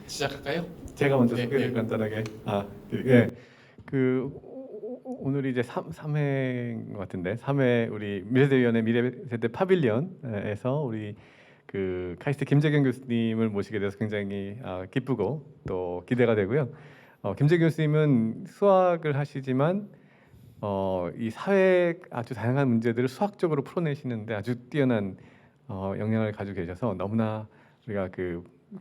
시작할까요? 제가 먼저 네, 소개를 네. 간단하게. 예. 오늘이 이제 3회인 것 같은데 3회 우리 미래세대위원회 미래세대 파빌리언에서 우리 그 카이스트 김재경 교수님을 모시게 돼서 굉장히 기쁘고 또 기대가 되고요. 김재경 교수님은 수학을 하시지만 이 사회 아주 다양한 문제들을 수학적으로 풀어내시는데 아주 뛰어난 역량을 가지고 계셔서 너무나 우리가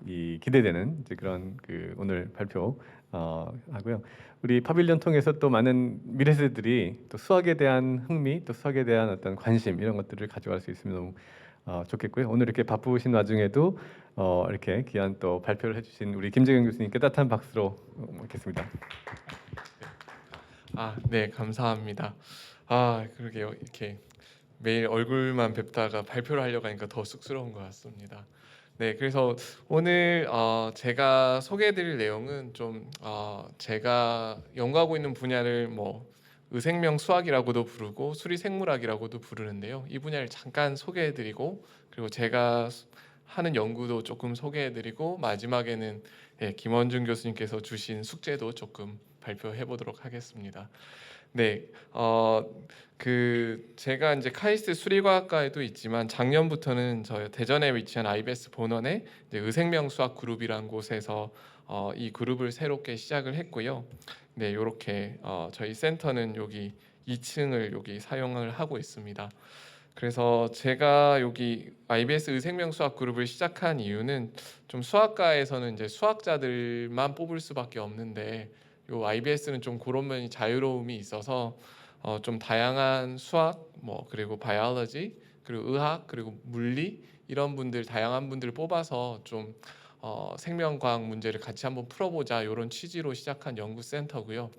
이 기대되는 이제 그런 오늘 발표 하고요. 우리 파빌리언 통해서 또 많은 미래 세대들이 또 수학에 대한 흥미, 또 수학에 대한 어떤 관심 이런 것들을 가져갈 수 있으면 너무 좋겠고요. 오늘 이렇게 바쁘신 와중에도 이렇게 귀한 또 발표를 해주신 우리 김재경 교수님께 따뜻한 박수로 먹겠습니다. 네, 감사합니다. 그러게요. 이렇게 매일 얼굴만 뵙다가 발표를 하려고 하니까 더 쑥스러운 것 같습니다. 네, 그래서 오늘 제가 소개해드릴 내용은 좀 제가 연구하고 있는 분야를 뭐 의생명 수학이라고도 부르고 수리생물학이라고도 부르는데요. 이 분야를 잠깐 소개해드리고 그리고 제가 하는 연구도 조금 소개해드리고 마지막에는 김원준 교수님께서 주신 숙제도 조금 발표해 보도록 하겠습니다. 네, 제가 이제 카이스트 수리과학과에도 있지만 작년부터는 저 대전에 위치한 IBS 본원의 이제 의생명 수학 그룹이라는 곳에서 이 그룹을 새롭게 시작을 했고요. 네, 이렇게 저희 센터는 여기 2층을 여기 사용을 하고 있습니다. 그래서 제가 여기 IBS 의생명 수학 그룹을 시작한 이유는 좀 수학과에서는 이제 수학자들만 뽑을 수밖에 없는데 요 IBS는 좀 그런 면이 자유로움이 있어서 좀 다양한 수학 뭐 그리고 바이올로지 그리고 의학 그리고 물리 이런 분들 다양한 분들을 뽑아서 좀 생명과학 문제를 같이 한번 풀어보자 이런 취지로 시작한 연구센터고요.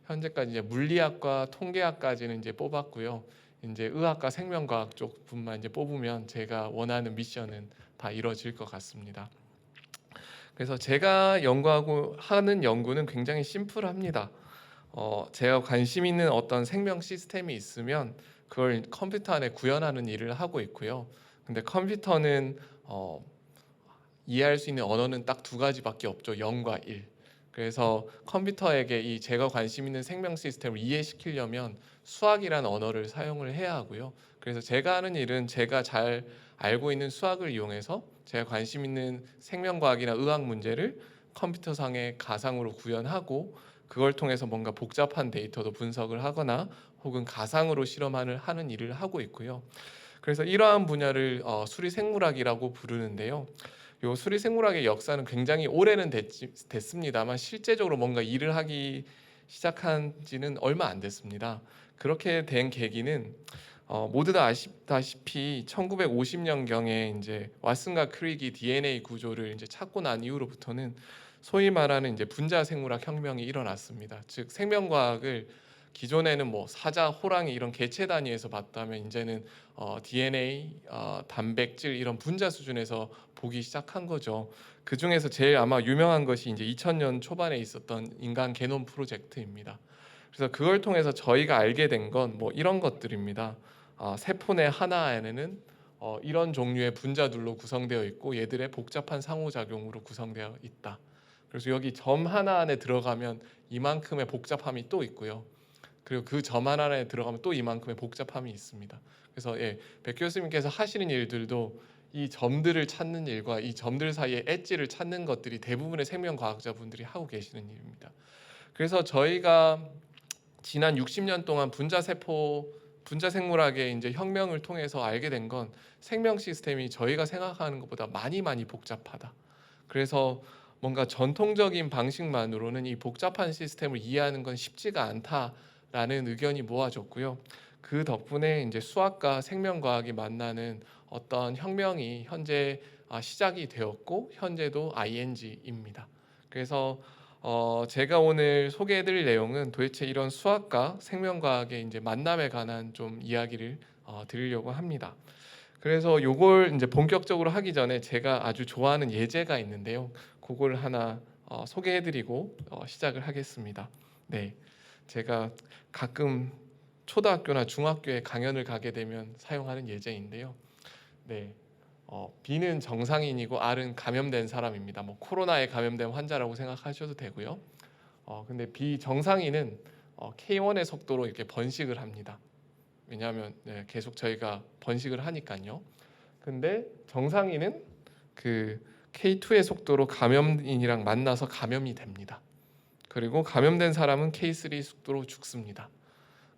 현재까지 이제 물리학과 통계학까지는 이제 뽑았고요. 이제 의학과 생명과학 쪽 분만 이제 뽑으면 제가 원하는 미션은 다 이루어질 것 같습니다. 그래서 제가 연구하고 하는 연구는 굉장히 심플합니다. 제가 관심 있는 어떤 생명 시스템이 있으면 그걸 컴퓨터 안에 구현하는 일을 하고 있고요. 근데 컴퓨터는 이해할 수 있는 언어는 딱 두 가지밖에 없죠. 0과 1. 그래서 컴퓨터에게 이 제가 관심 있는 생명 시스템을 이해시키려면 수학이라는 언어를 사용을 해야 하고요. 그래서 제가 하는 일은 제가 잘 알고 있는 수학을 이용해서 제가 관심 있는 생명과학이나 의학 문제를 컴퓨터상의 가상으로 구현하고 그걸 통해서 뭔가 복잡한 데이터도 분석을 하거나 혹은 가상으로 실험을 하는 일을 하고 있고요. 그래서 이러한 분야를 수리생물학이라고 부르는데요. 요 수리생물학의 역사는 굉장히 오래는 됐습니다만 실제적으로 뭔가 일을 하기 시작한 지는 얼마 안 됐습니다. 그렇게 된 계기는 모두 다 아시다시피 1950년경에 이제 왓슨과 크릭이 DNA 구조를 이제 찾고 난 이후로부터는 소위 말하는 이제 분자 생물학 혁명이 일어났습니다. 즉 생명과학을 기존에는 뭐 사자, 호랑이 이런 개체 단위에서 봤다면 이제는 DNA, 단백질 이런 분자 수준에서 보기 시작한 거죠. 그 중에서 제일 아마 유명한 것이 이제 2000년 초반에 있었던 인간 게놈 프로젝트입니다. 그래서 그걸 통해서 저희가 알게 된 건 뭐 이런 것들입니다. 세포내 하나 안에는 이런 종류의 분자들로 구성되어 있고 얘들의 복잡한 상호작용으로 구성되어 있다. 그래서 여기 점 하나 안에 들어가면 이만큼의 복잡함이 또 있고요. 그리고 그 점 하나 안에 들어가면 또 이만큼의 복잡함이 있습니다. 그래서 백 교수님께서 하시는 일들도 이 점들을 찾는 일과 이 점들 사이의 엣지를 찾는 것들이 대부분의 생명과학자분들이 하고 계시는 일입니다. 그래서 저희가 지난 60년 동안 분자 생물학의 이제 혁명을 통해서 알게 된 건 생명 시스템이 저희가 생각하는 것보다 많이 복잡하다. 그래서 뭔가 전통적인 방식만으로는 이 복잡한 시스템을 이해하는 건 쉽지가 않다라는 의견이 모아졌고요. 그 덕분에 이제 수학과 생명과학이 만나는 어떤 혁명이 현재 시작이 되었고 현재도 ING입니다. 그래서 제가 오늘 소개해드릴 내용은 도대체 이런 수학과 생명과학의 이제 만남에 관한 좀 이야기를 드리려고 합니다. 그래서 요걸 이제 본격적으로 하기 전에 제가 아주 좋아하는 예제가 있는데요. 그걸 하나 소개해드리고 시작을 하겠습니다. 네, 제가 가끔 초등학교나 중학교에 강연을 가게 되면 사용하는 예제인데요. 네, B는 정상인이고 R은 감염된 사람입니다. 뭐 코로나에 감염된 환자라고 생각하셔도 되고요. 근데 비정상인은 K1의 속도로 이렇게 번식을 합니다. 왜냐하면 계속 저희가 번식을 하니까요. 근데 정상인은 그 K2의 속도로 감염인이랑 만나서 감염이 됩니다. 그리고 감염된 사람은 K3 속도로 죽습니다.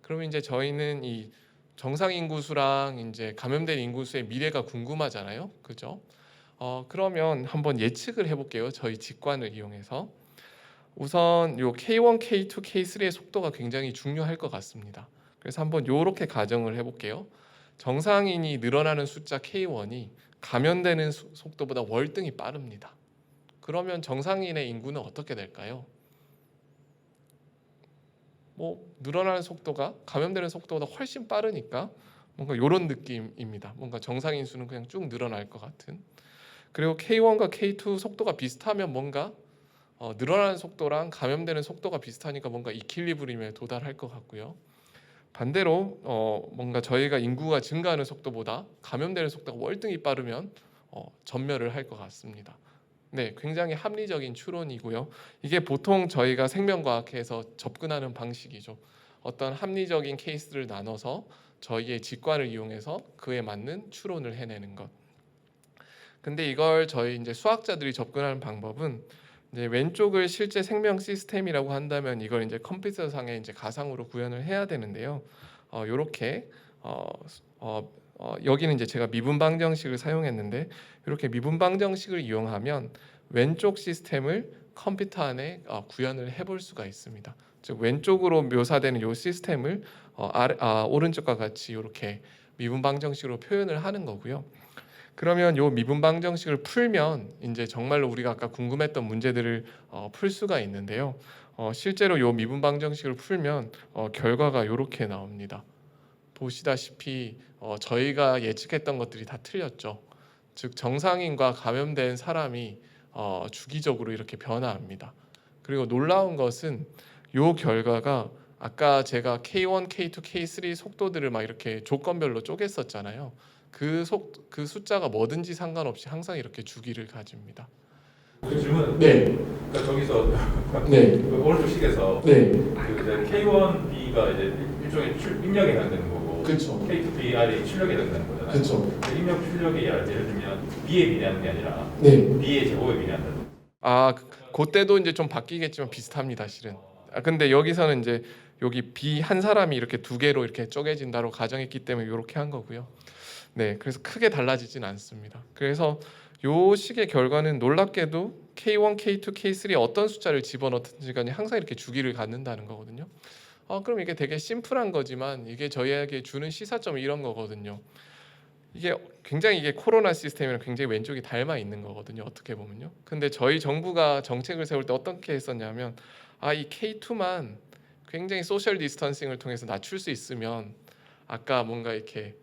그러면 이제 저희는 이 정상 인구수랑 이제 감염된 인구수의 미래가 궁금하잖아요. 그죠? 그러면 한번 예측을 해볼게요. 저희 직관을 이용해서. 우선 요 K1, K2, K3의 속도가 굉장히 중요할 것 같습니다. 그래서 한번 요렇게 가정을 해볼게요. 정상인이 늘어나는 숫자 K1이 감염되는 속도보다 월등히 빠릅니다. 그러면 정상인의 인구는 어떻게 될까요? 뭐 늘어나는 속도가 감염되는 속도보다 훨씬 빠르니까 뭔가 이런 느낌입니다. 뭔가 정상인 수는 그냥 쭉 늘어날 것 같은. 그리고 K1과 K2 속도가 비슷하면 뭔가 늘어나는 속도랑 감염되는 속도가 비슷하니까 뭔가 이퀄리브리움에 도달할 것 같고요. 반대로 뭔가 저희가 인구가 증가하는 속도보다 감염되는 속도가 월등히 빠르면 전멸을 할 것 같습니다. 네, 굉장히 합리적인 추론이고요. 이게 보통 저희가 생명과학에서 접근하는 방식이죠. 어떤 합리적인 케이스를 나눠서 저희의 직관을 이용해서 그에 맞는 추론을 해내는 것. 근데 이걸 저희 이제 수학자들이 접근하는 방법은 이제 왼쪽을 실제 생명 시스템이라고 한다면 이걸 이제 컴퓨터상에 이제 가상으로 구현을 해야 되는데요. 요렇게 여기는 이제 제가 미분방정식을 사용했는데 이렇게 미분방정식을 이용하면 왼쪽 시스템을 컴퓨터 안에 구현을 해볼 수가 있습니다. 즉 왼쪽으로 묘사되는 요 시스템을 오른쪽과 같이 이렇게 미분방정식으로 표현을 하는 거고요. 그러면 요 미분방정식을 풀면 이제 정말로 우리가 아까 궁금했던 문제들을 풀 수가 있는데요. 실제로 요 미분방정식을 풀면 결과가 이렇게 나옵니다. 보시다시피 저희가 예측했던 것들이 다 틀렸죠. 즉 정상인과 감염된 사람이 주기적으로 이렇게 변화합니다. 그리고 놀라운 것은 요 결과가 아까 제가 K1, K2, K3 속도들을 막 이렇게 조건별로 쪼갰었잖아요. 그 숫자가 뭐든지 상관없이 항상 이렇게 주기를 가집니다. 그 질문. 네. 그러니까 저기서 네. 그 오른쪽 식에서 네. 그 이제 K1B가 이제 일종의 입력에 해당되는 거고, 그쵸. K2BR이 출력에 해당되는 거잖아요. 그쵸. 그 입력 출력이 예를 들면 B에 비례하는 게 아니라 네. B의 제곱에 비례한다는. 그때도 이제 좀 바뀌겠지만 비슷합니다, 실은. 근데 여기서는 이제 여기 B 한 사람이 이렇게 두 개로 이렇게 쪼개진다로 가정했기 때문에 이렇게 한 거고요. 네, 그래서 크게 달라지진 않습니다. 그래서 요 식의 결과는 놀랍게도 K1, K2, K3에 어떤 숫자를 집어넣든지 간에 항상 이렇게 주기를 갖는다는 거거든요. 그럼 이게 되게 심플한 거지만 이게 저희에게 주는 시사점이 이런 거거든요. 이게 굉장히 이게 코로나 시스템이랑 굉장히 왼쪽이 닮아 있는 거거든요. 어떻게 보면요. 근데 저희 정부가 정책을 세울 때 어떻게 했었냐면 이 K2만 굉장히 소셜 디스턴싱을 통해서 낮출 수 있으면 아까 뭔가 이렇게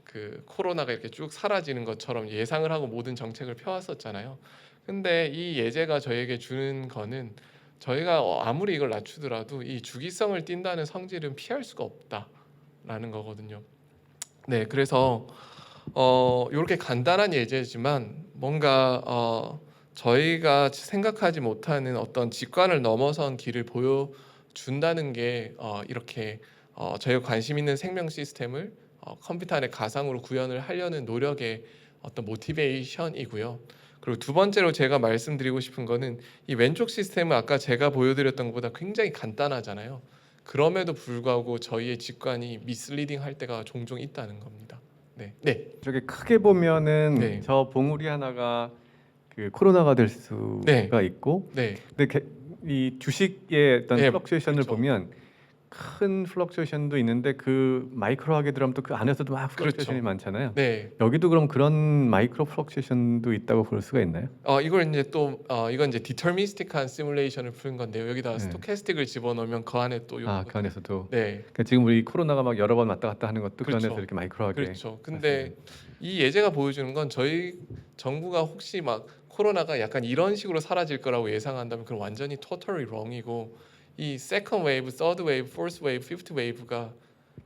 그 코로나가 이렇게 쭉 사라지는 것처럼 예상을 하고 모든 정책을 펴왔었잖아요. 근데 이 예제가 저에게 주는 거는 저희가 아무리 이걸 낮추더라도 이 주기성을 띈다는 성질은 피할 수가 없다라는 거거든요. 네, 그래서 이렇게 간단한 예제지만 뭔가 저희가 생각하지 못하는 어떤 직관을 넘어선 길을 보여준다는 게 이렇게 저희가 관심 있는 생명 시스템을 컴퓨터 안에 가상으로 구현을 하려는 노력의 어떤 모티베이션이고요. 그리고 두 번째로 제가 말씀드리고 싶은 거는 이 왼쪽 시스템은 아까 제가 보여드렸던 것보다 굉장히 간단하잖아요. 그럼에도 불구하고 저희의 직관이 미스리딩 할 때가 종종 있다는 겁니다. 네, 네, 저게 크게 보면은 네. 저 봉우리 하나가 그 코로나가 될 수가 네. 있고, 네, 근데 이 주식의 어떤 네, 플럭추에이션을 그렇죠. 보면 큰 플럭추에이션도 있는데 그 마이크로하게 들어가면 또 그 안에서도 막 플럭추에이션이 그렇죠. 많잖아요. 네. 여기도 그럼 그런 마이크로 플럭추에이션도 있다고 볼 수가 있나요? 이걸 이제 또 이건 이제 디터미스틱한 시뮬레이션을 푸는 건데요. 여기다가 네. 스토캐스틱을 집어넣으면 그 안에 또 그 안에서도. 네, 그러니까 지금 우리 코로나가 막 여러 번 왔다 갔다 하는 것도 그 그렇죠. 안에서 이렇게 마이크로하게. 그렇죠. 근데 이 예제가 보여주는 건 저희 정부가 혹시 막 코로나가 약간 이런 식으로 사라질 거라고 예상한다면 그건 완전히 totally wrong이고 이 second wave, third wave, fourth wave, fifth wave가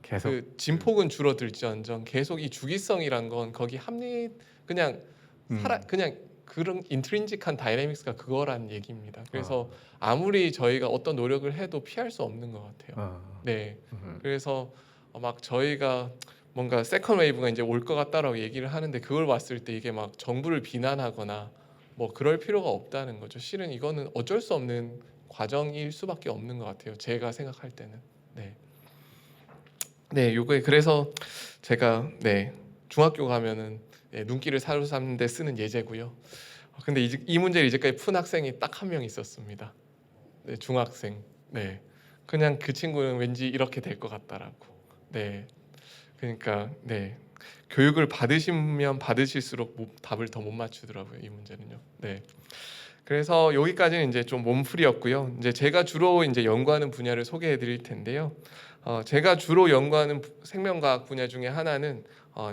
계속 그 진폭은 줄어들지언정 계속 이 주기성이란 건 거기 그냥 그냥 그런 인트린직한 다이내믹스가 그거란 얘기입니다. 그래서 아무리 저희가 어떤 노력을 해도 피할 수 없는 것 같아요. 네. 그래서 막 저희가 뭔가 세컨 웨이브가 이제 올 것 같다라고 얘기를 하는데 그걸 봤을 때 이게 막 정부를 비난하거나 뭐 그럴 필요가 없다는 거죠. 실은 이거는 어쩔 수 없는 과정일 수밖에 없는 것 같아요. 제가 생각할 때는. 네. 네, 요게 그래서 제가 중학교 가면은 눈길을 사로잡는 데 쓰는 예제고요. 근데 이 문제를 이제까지 푼 학생이 딱 한 명 있었습니다. 네, 중학생. 네, 그냥 그 친구는 왠지 이렇게 될 것 같다라고. 네, 그러니까 교육을 받으시면 받으실수록 답을 더 못 맞추더라고요. 이 문제는요. 네. 그래서 여기까지는 이제 좀 몸풀이였고요. 이제 제가 주로 이제 연구하는 분야를 소개해 드릴 텐데요. 제가 주로 연구하는 생명과학 분야 중에 하나는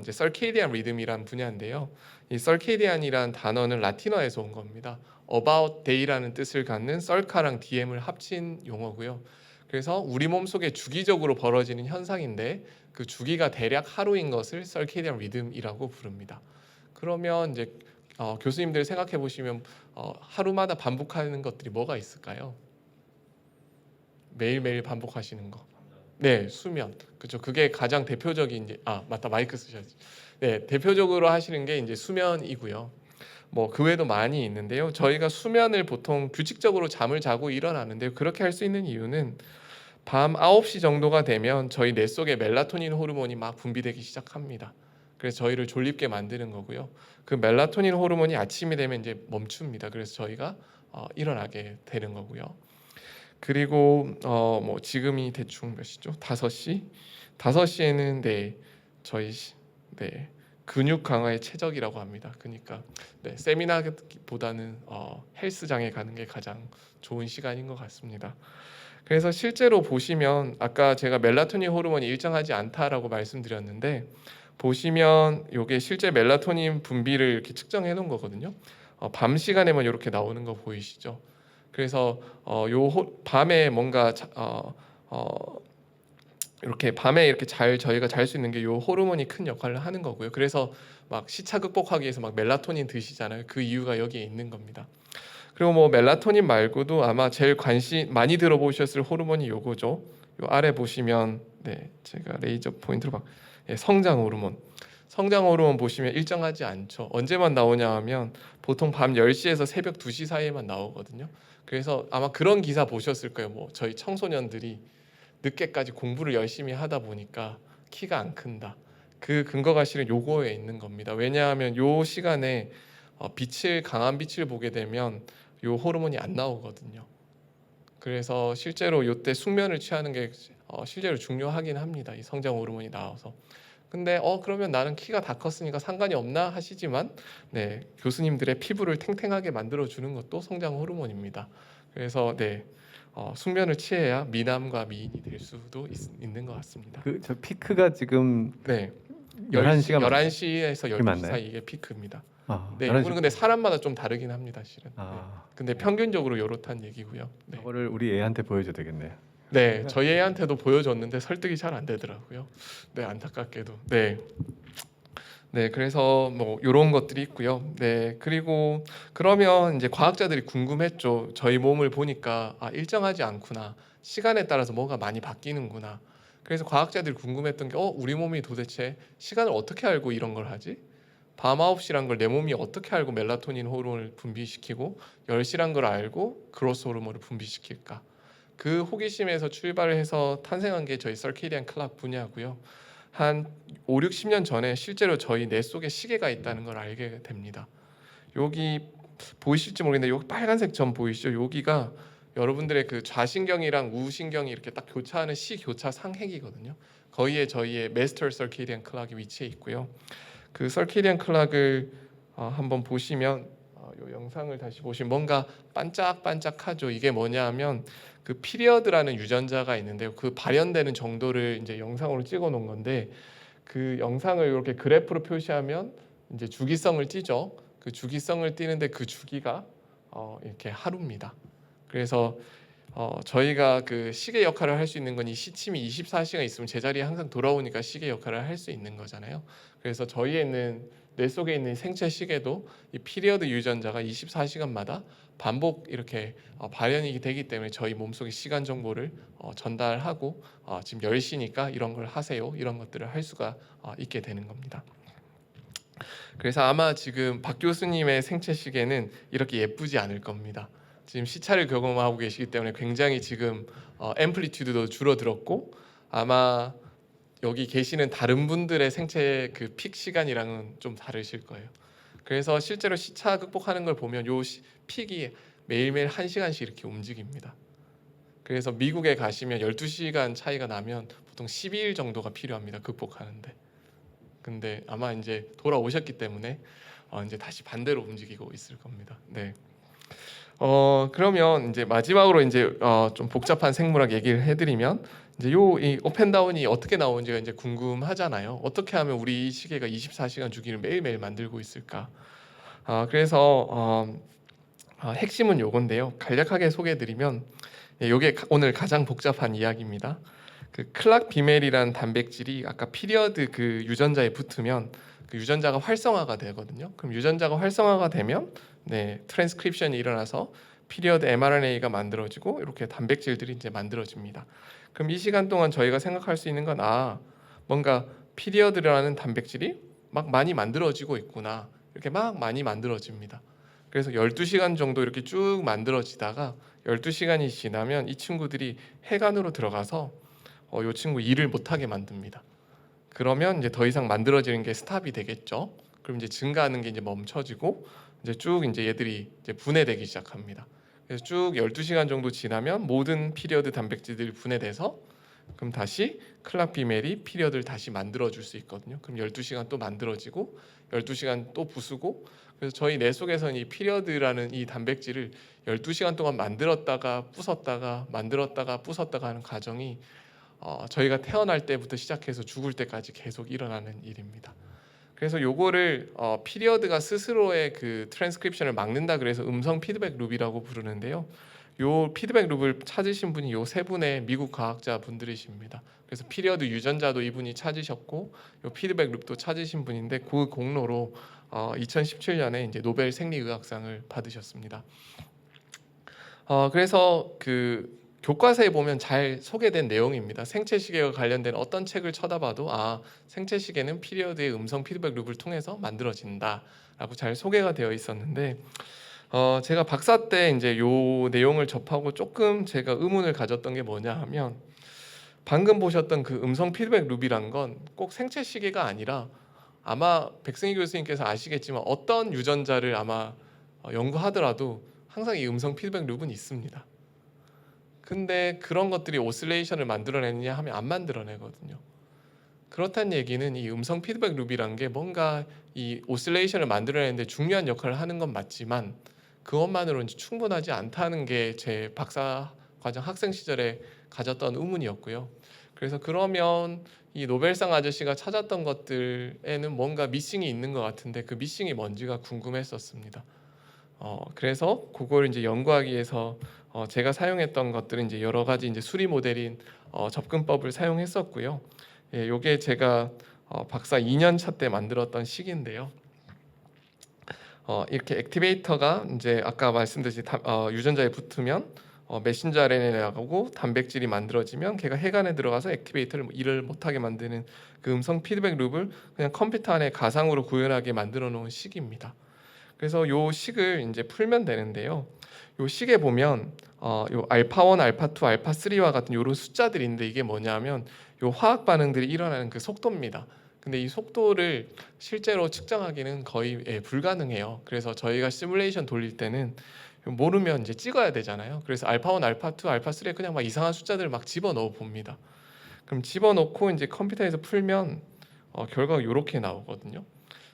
이제 서케이디안 리듬이란 분야인데요. 이 서케이디안이란 단어는 라틴어에서 온 겁니다. about day라는 뜻을 갖는 썰카랑 DM을 합친 용어고요. 그래서 우리 몸 속에 주기적으로 벌어지는 현상인데 그 주기가 대략 하루인 것을 서케이디안 리듬이라고 부릅니다. 그러면 이제 교수님들 생각해 보시면 하루마다 반복하는 것들이 뭐가 있을까요? 매일매일 반복하시는 거. 네, 수면. 그렇죠. 그게 가장 대표적인 이제 맞다. 마이크 쓰셔야지. 네, 대표적으로 하시는 게 이제 수면이고요. 뭐 그 외에도 많이 있는데요. 저희가 수면을 보통 규칙적으로 잠을 자고 일어나는데요. 그렇게 할 수 있는 이유는 밤 9시 정도가 되면 저희 뇌 속에 멜라토닌 호르몬이 막 분비되기 시작합니다. 그래서 저희를 졸립게 만드는 거고요. 그 멜라토닌 호르몬이 아침이 되면 이제 멈춥니다. 그래서 저희가 일어나게 되는 거고요. 그리고 뭐 지금이 대충 몇 시죠? 5시. 5시에는 저희 근육 강화의 최적이라고 합니다. 그러니까 세미나보다는 헬스장에 가는 게 가장 좋은 시간인 것 같습니다. 그래서 실제로 보시면 아까 제가 멜라토닌 호르몬이 일정하지 않다라고 말씀드렸는데 보시면 이게 실제 멜라토닌 분비를 이렇게 측정해 놓은 거거든요. 밤 시간에만 이렇게 나오는 거 보이시죠? 그래서 밤에 뭔가 이렇게 밤에 이렇게 저희가 잘 수 있는 게 요 호르몬이 큰 역할을 하는 거고요. 그래서 막 시차 극복하기 위해서 막 멜라토닌 드시잖아요. 그 이유가 여기에 있는 겁니다. 그리고 뭐 멜라토닌 말고도 아마 제일 관심 많이 들어보셨을 호르몬이 요거죠. 요 아래 보시면 제가 레이저 포인트로 성장 호르몬. 성장 호르몬 보시면 일정하지 않죠. 언제만 나오냐 하면 보통 밤 10시에서 새벽 2시 사이에만 나오거든요. 그래서 아마 그런 기사 보셨을 거예요. 뭐 저희 청소년들이 늦게까지 공부를 열심히 하다 보니까 키가 안 큰다. 그 근거가 실은 요거에 있는 겁니다. 왜냐하면 요 시간에 강한 빛을 보게 되면 요 호르몬이 안 나오거든요. 그래서 실제로 요때 숙면을 취하는 게 실제로 중요하긴 합니다. 이 성장 호르몬이 나와서. 근데 그러면 나는 키가 다 컸으니까 상관이 없나 하시지만 교수님들의 피부를 탱탱하게 만들어 주는 것도 성장 호르몬입니다. 그래서 숙면을 취해야 미남과 미인이 될 수도 있는 것 같습니다. 저 피크가 지금 11시가 11시에서 12시 맞나요? 사이 이게 피크입니다. 11시. 이거는 근데 사람마다 좀 다르긴 합니다, 실은. 근데 네. 평균적으로 요렇단 얘기고요. 저거를 우리 애한테 보여줘야 되겠네요. 저희 애한테도 보여줬는데 설득이 잘 안 되더라고요. 안타깝게도. 그래서 뭐 이런 것들이 있고요. 그리고 그러면 이제 과학자들이 궁금했죠. 저희 몸을 보니까 일정하지 않구나. 시간에 따라서 뭐가 많이 바뀌는구나. 그래서 과학자들이 궁금했던 게 우리 몸이 도대체 시간을 어떻게 알고 이런 걸 하지? 밤 9시란 걸 내 몸이 어떻게 알고 멜라토닌 호르몬을 분비시키고 10시란 걸 알고 그로스 호르몬을 분비시킬까? 그 호기심에서 출발을 해서 탄생한 게 저희 서케이디안 클락 분야고요. 한 5, 60년 전에 실제로 저희 뇌 속에 시계가 있다는 걸 알게 됩니다. 여기 보이실지 모르겠는데 여기 빨간색 점 보이시죠? 여기가 여러분들의 그 좌신경이랑 우신경이 이렇게 딱 교차하는 시교차 상핵이거든요. 거기에 저희의 마스터 서케이디안 클락이 위치해 있고요. 그 서케이디안 클락을 한번 보시면 이 영상을 다시 보시면 뭔가 반짝반짝하죠. 이게 뭐냐하면 그 피리어드라는 유전자가 있는데요. 그 발현되는 정도를 이제 영상으로 찍어 놓은 건데 그 영상을 이렇게 그래프로 표시하면 이제 주기성을 띠죠. 그 주기성을 띠는데 그 주기가 이렇게 하루입니다. 그래서 저희가 그 시계 역할을 할 수 있는 건 이 시침이 24시간 있으면 제자리에 항상 돌아오니까 시계 역할을 할 수 있는 거잖아요. 그래서 저희에는 뇌 속에 있는 생체 시계도 이 피리어드 유전자가 24시간마다 반복 이렇게 발현이 되기 때문에 저희 몸속의 시간 정보를 전달하고 지금 10시니까 이런 걸 하세요. 이런 것들을 할 수가 있게 되는 겁니다. 그래서 아마 지금 박 교수님의 생체 시계는 이렇게 예쁘지 않을 겁니다. 지금 시차를 경험하고 계시기 때문에 굉장히 지금 앰플리튜드도 줄어들었고 아마 여기 계시는 다른 분들의 생체 그 픽 시간이랑은 좀 다르실 거예요. 그래서 실제로 시차 극복하는 걸 보면 요 픽이 매일매일 1시간씩 이렇게 움직입니다. 그래서 미국에 가시면 12시간 차이가 나면 보통 12일 정도가 필요합니다. 극복하는데. 근데 아마 이제 돌아오셨기 때문에 이제 다시 반대로 움직이고 있을 겁니다. 네. 그러면 이제 마지막으로 이제 좀 복잡한 생물학 얘기를 해드리면 이제 이 업앤다운이 어떻게 나오는지가 이제 궁금하잖아요. 어떻게 하면 우리 이 시계가 24시간 주기를 매일매일 만들고 있을까? 그래서 핵심은 요건데요. 간략하게 소개해드리면 이게 오늘 가장 복잡한 이야기입니다. 그 클락 비멜이라는 단백질이 아까 피리어드 그 유전자에 붙으면 그 유전자가 활성화가 되거든요. 그럼 유전자가 활성화가 되면 트랜스크립션이 일어나서 피리어드 mRNA가 만들어지고 이렇게 단백질들이 이제 만들어집니다. 그럼 이 시간 동안 저희가 생각할 수 있는 건 뭔가 피리어드라는 단백질이 막 많이 만들어지고 있구나. 이렇게 막 많이 만들어집니다. 그래서 12시간 정도 이렇게 쭉 만들어지다가 12시간이 지나면 이 친구들이 해간으로 들어가서 이 친구 일을 못하게 만듭니다. 그러면 이제 더 이상 만들어지는 게 스탑이 되겠죠. 그럼 이제 증가하는 게 이제 멈춰지고 이제 쭉 이제 얘들이 이제 분해되기 시작합니다. 그래서 쭉 12시간 정도 지나면 모든 피리어드 단백질들이 분해돼서 그럼 다시 클락 비멜이 피리어드를 다시 만들어 줄 수 있거든요. 그럼 12시간 또 만들어지고 12시간 또 부수고 그래서 저희 뇌 속에서는 이 피리어드라는 이 단백질을 12시간 동안 만들었다가 부쉈다가 만들었다가 부쉈다가 하는 과정이 저희가 태어날 때부터 시작해서 죽을 때까지 계속 일어나는 일입니다. 그래서 요거를 피리어드가 스스로의 그 트랜스크립션을 막는다 그래서 음성 피드백 룹이라고 부르는데요. 요 피드백 룹을 찾으신 분이 요 세 분의 미국 과학자 분들이십니다. 그래서 피리어드 유전자도 이분이 찾으셨고 요 피드백 룹도 찾으신 분인데 그 공로로 2017년에 이제 노벨 생리의학상을 받으셨습니다. 그래서 그 교과서에 보면 잘 소개된 내용입니다. 생체 시계와 관련된 어떤 책을 쳐다봐도 생체 시계는 피리어드의 음성 피드백 룹을 통해서 만들어진다라고 잘 소개가 되어 있었는데 제가 박사 때 이제 요 내용을 접하고 조금 제가 의문을 가졌던 게 뭐냐 하면 방금 보셨던 그 음성 피드백 룹이란 건 꼭 생체 시계가 아니라 아마 백승희 교수님께서 아시겠지만 어떤 유전자를 아마 연구하더라도 항상 이 음성 피드백 룹은 있습니다. 근데 그런 것들이 오실레이션을 만들어내느냐 하면 안 만들어내거든요. 그렇다는 얘기는 이 음성 피드백 룹이란 게 뭔가 이 오실레이션을 만들어내는데 중요한 역할을 하는 건 맞지만 그것만으로는 충분하지 않다는 게 제 박사 과정 학생 시절에 가졌던 의문이었고요. 그래서 그러면 이 노벨상 아저씨가 찾았던 것들에는 뭔가 미싱이 있는 것 같은데 그 미싱이 뭔지가 궁금했었습니다. 그래서 그걸 이제 연구하기 위해서 제가 사용했던 것들은 이제 여러 가지 이제 수리 모델인 접근법을 사용했었고요. 요게 제가 박사 2년 차 때 만들었던 식인데요. 이렇게 액티베이터가 이제 아까 말씀드린 유전자에 붙으면 메신저 RNA에 나가고 단백질이 만들어지면 걔가 해간에 들어가서 액티베이터를 일을 못하게 만드는 그 음성 피드백 룹을 그냥 컴퓨터 안에 가상으로 구현하게 만들어 놓은 식입니다. 그래서 요 식을 이제 풀면 되는데요. 요 식에 보면 요 알파 1, 알파 2, 알파 3와 같은 요런 숫자들인데 이게 뭐냐면 요 화학 반응들이 일어나는 그 속도입니다. 근데 이 속도를 실제로 측정하기는 거의 불가능해요. 그래서 저희가 시뮬레이션 돌릴 때는 모르면 이제 찍어야 되잖아요. 그래서 알파 1, 알파 2, 알파 3에 그냥 막 이상한 숫자들을 막 집어넣어 봅니다. 그럼 집어넣고 이제 컴퓨터에서 풀면 결과가 이렇게 나오거든요.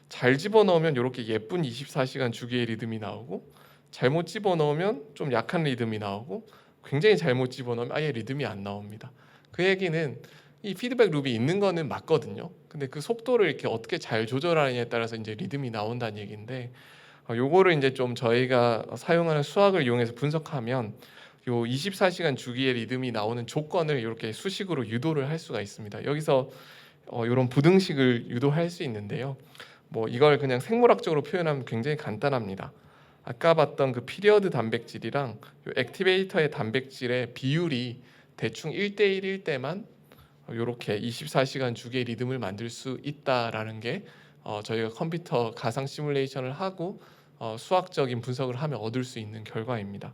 잘 집어넣으면 이렇게 예쁜 24시간 주기의 리듬이 나오고 잘못 집어넣으면 좀 약한 리듬이 나오고 굉장히 잘못 집어넣으면 아예 리듬이 안 나옵니다. 그 얘기는 이 피드백 룹이 있는 거는 맞거든요. 근데 그 속도를 이렇게 어떻게 잘 조절하느냐에 따라서 이제 리듬이 나온다는 얘기인데 요거를 이제 좀 저희가 사용하는 수학을 이용해서 분석하면 요 24시간 주기의 리듬이 나오는 조건을 이렇게 수식으로 유도를 할 수가 있습니다. 여기서 이런 부등식을 유도할 수 있는데요. 뭐 이걸 그냥 생물학적으로 표현하면 굉장히 간단합니다. 아까 봤던 그 피리어드 단백질이랑 요 액티베이터의 단백질의 비율이 대충 1대1일 때만 이렇게 24시간 주기의 리듬을 만들 수 있다라는 게 저희가 컴퓨터 가상 시뮬레이션을 하고 수학적인 분석을 하면 얻을 수 있는 결과입니다.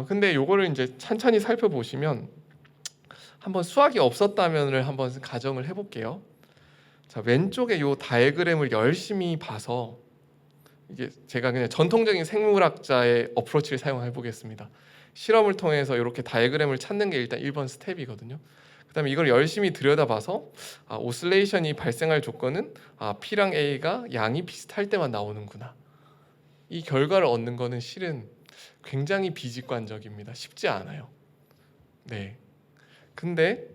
근데 요거를 이제 천천히 살펴보시면 한번 수학이 없었다면을 한번 가정을 해볼게요. 자, 왼쪽에 요 다이어그램을 열심히 봐서 이게 제가 그냥 전통적인 생물학자의 어프로치를 사용해 보겠습니다. 실험을 통해서 이렇게 다이어그램을 찾는 게 일단 1번 스텝이거든요. 그다음에 이걸 열심히 들여다봐서 오슬레이션이 발생할 조건은 P랑 A가 양이 비슷할 때만 나오는구나. 이 결과를 얻는 거는 실은 굉장히 비직관적입니다. 쉽지 않아요. 네. 근데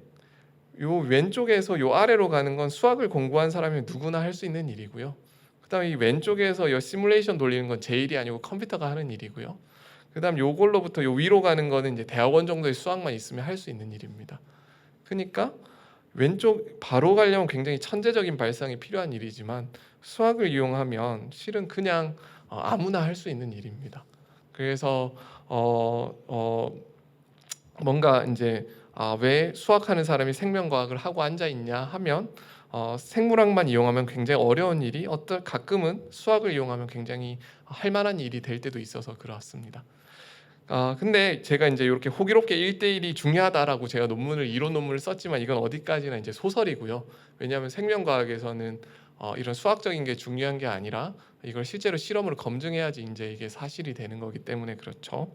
요 왼쪽에서 요 아래로 가는 건 수학을 공부한 사람이 누구나 할 수 있는 일이고요. 그다음에 이 왼쪽에서 요 시뮬레이션 돌리는 건 제 일이 아니고 컴퓨터가 하는 일이고요. 그다음 요걸로부터 요 위로 가는 거는 이제 대학원 정도의 수학만 있으면 할 수 있는 일입니다. 그러니까 왼쪽 바로 가려면 굉장히 천재적인 발상이 필요한 일이지만 수학을 이용하면 실은 그냥 아무나 할 수 있는 일입니다. 그래서 뭔가 이제 왜 수학하는 사람이 생명과학을 하고 앉아 있냐 하면 생물학만 이용하면 굉장히 어려운 일이 가끔은 수학을 이용하면 굉장히 할 만한 일이 될 때도 있어서 그렇습니다. 근데 제가 이제 이렇게 호기롭게 1대1이 중요하다라고 제가 이론 논문을 썼지만 이건 어디까지나 이제 소설이고요. 왜냐하면 생명과학에서는 이런 수학적인 게 중요한 게 아니라 이걸 실제로 실험으로 검증해야지 이제 이게 사실이 되는 거기 때문에 그렇죠.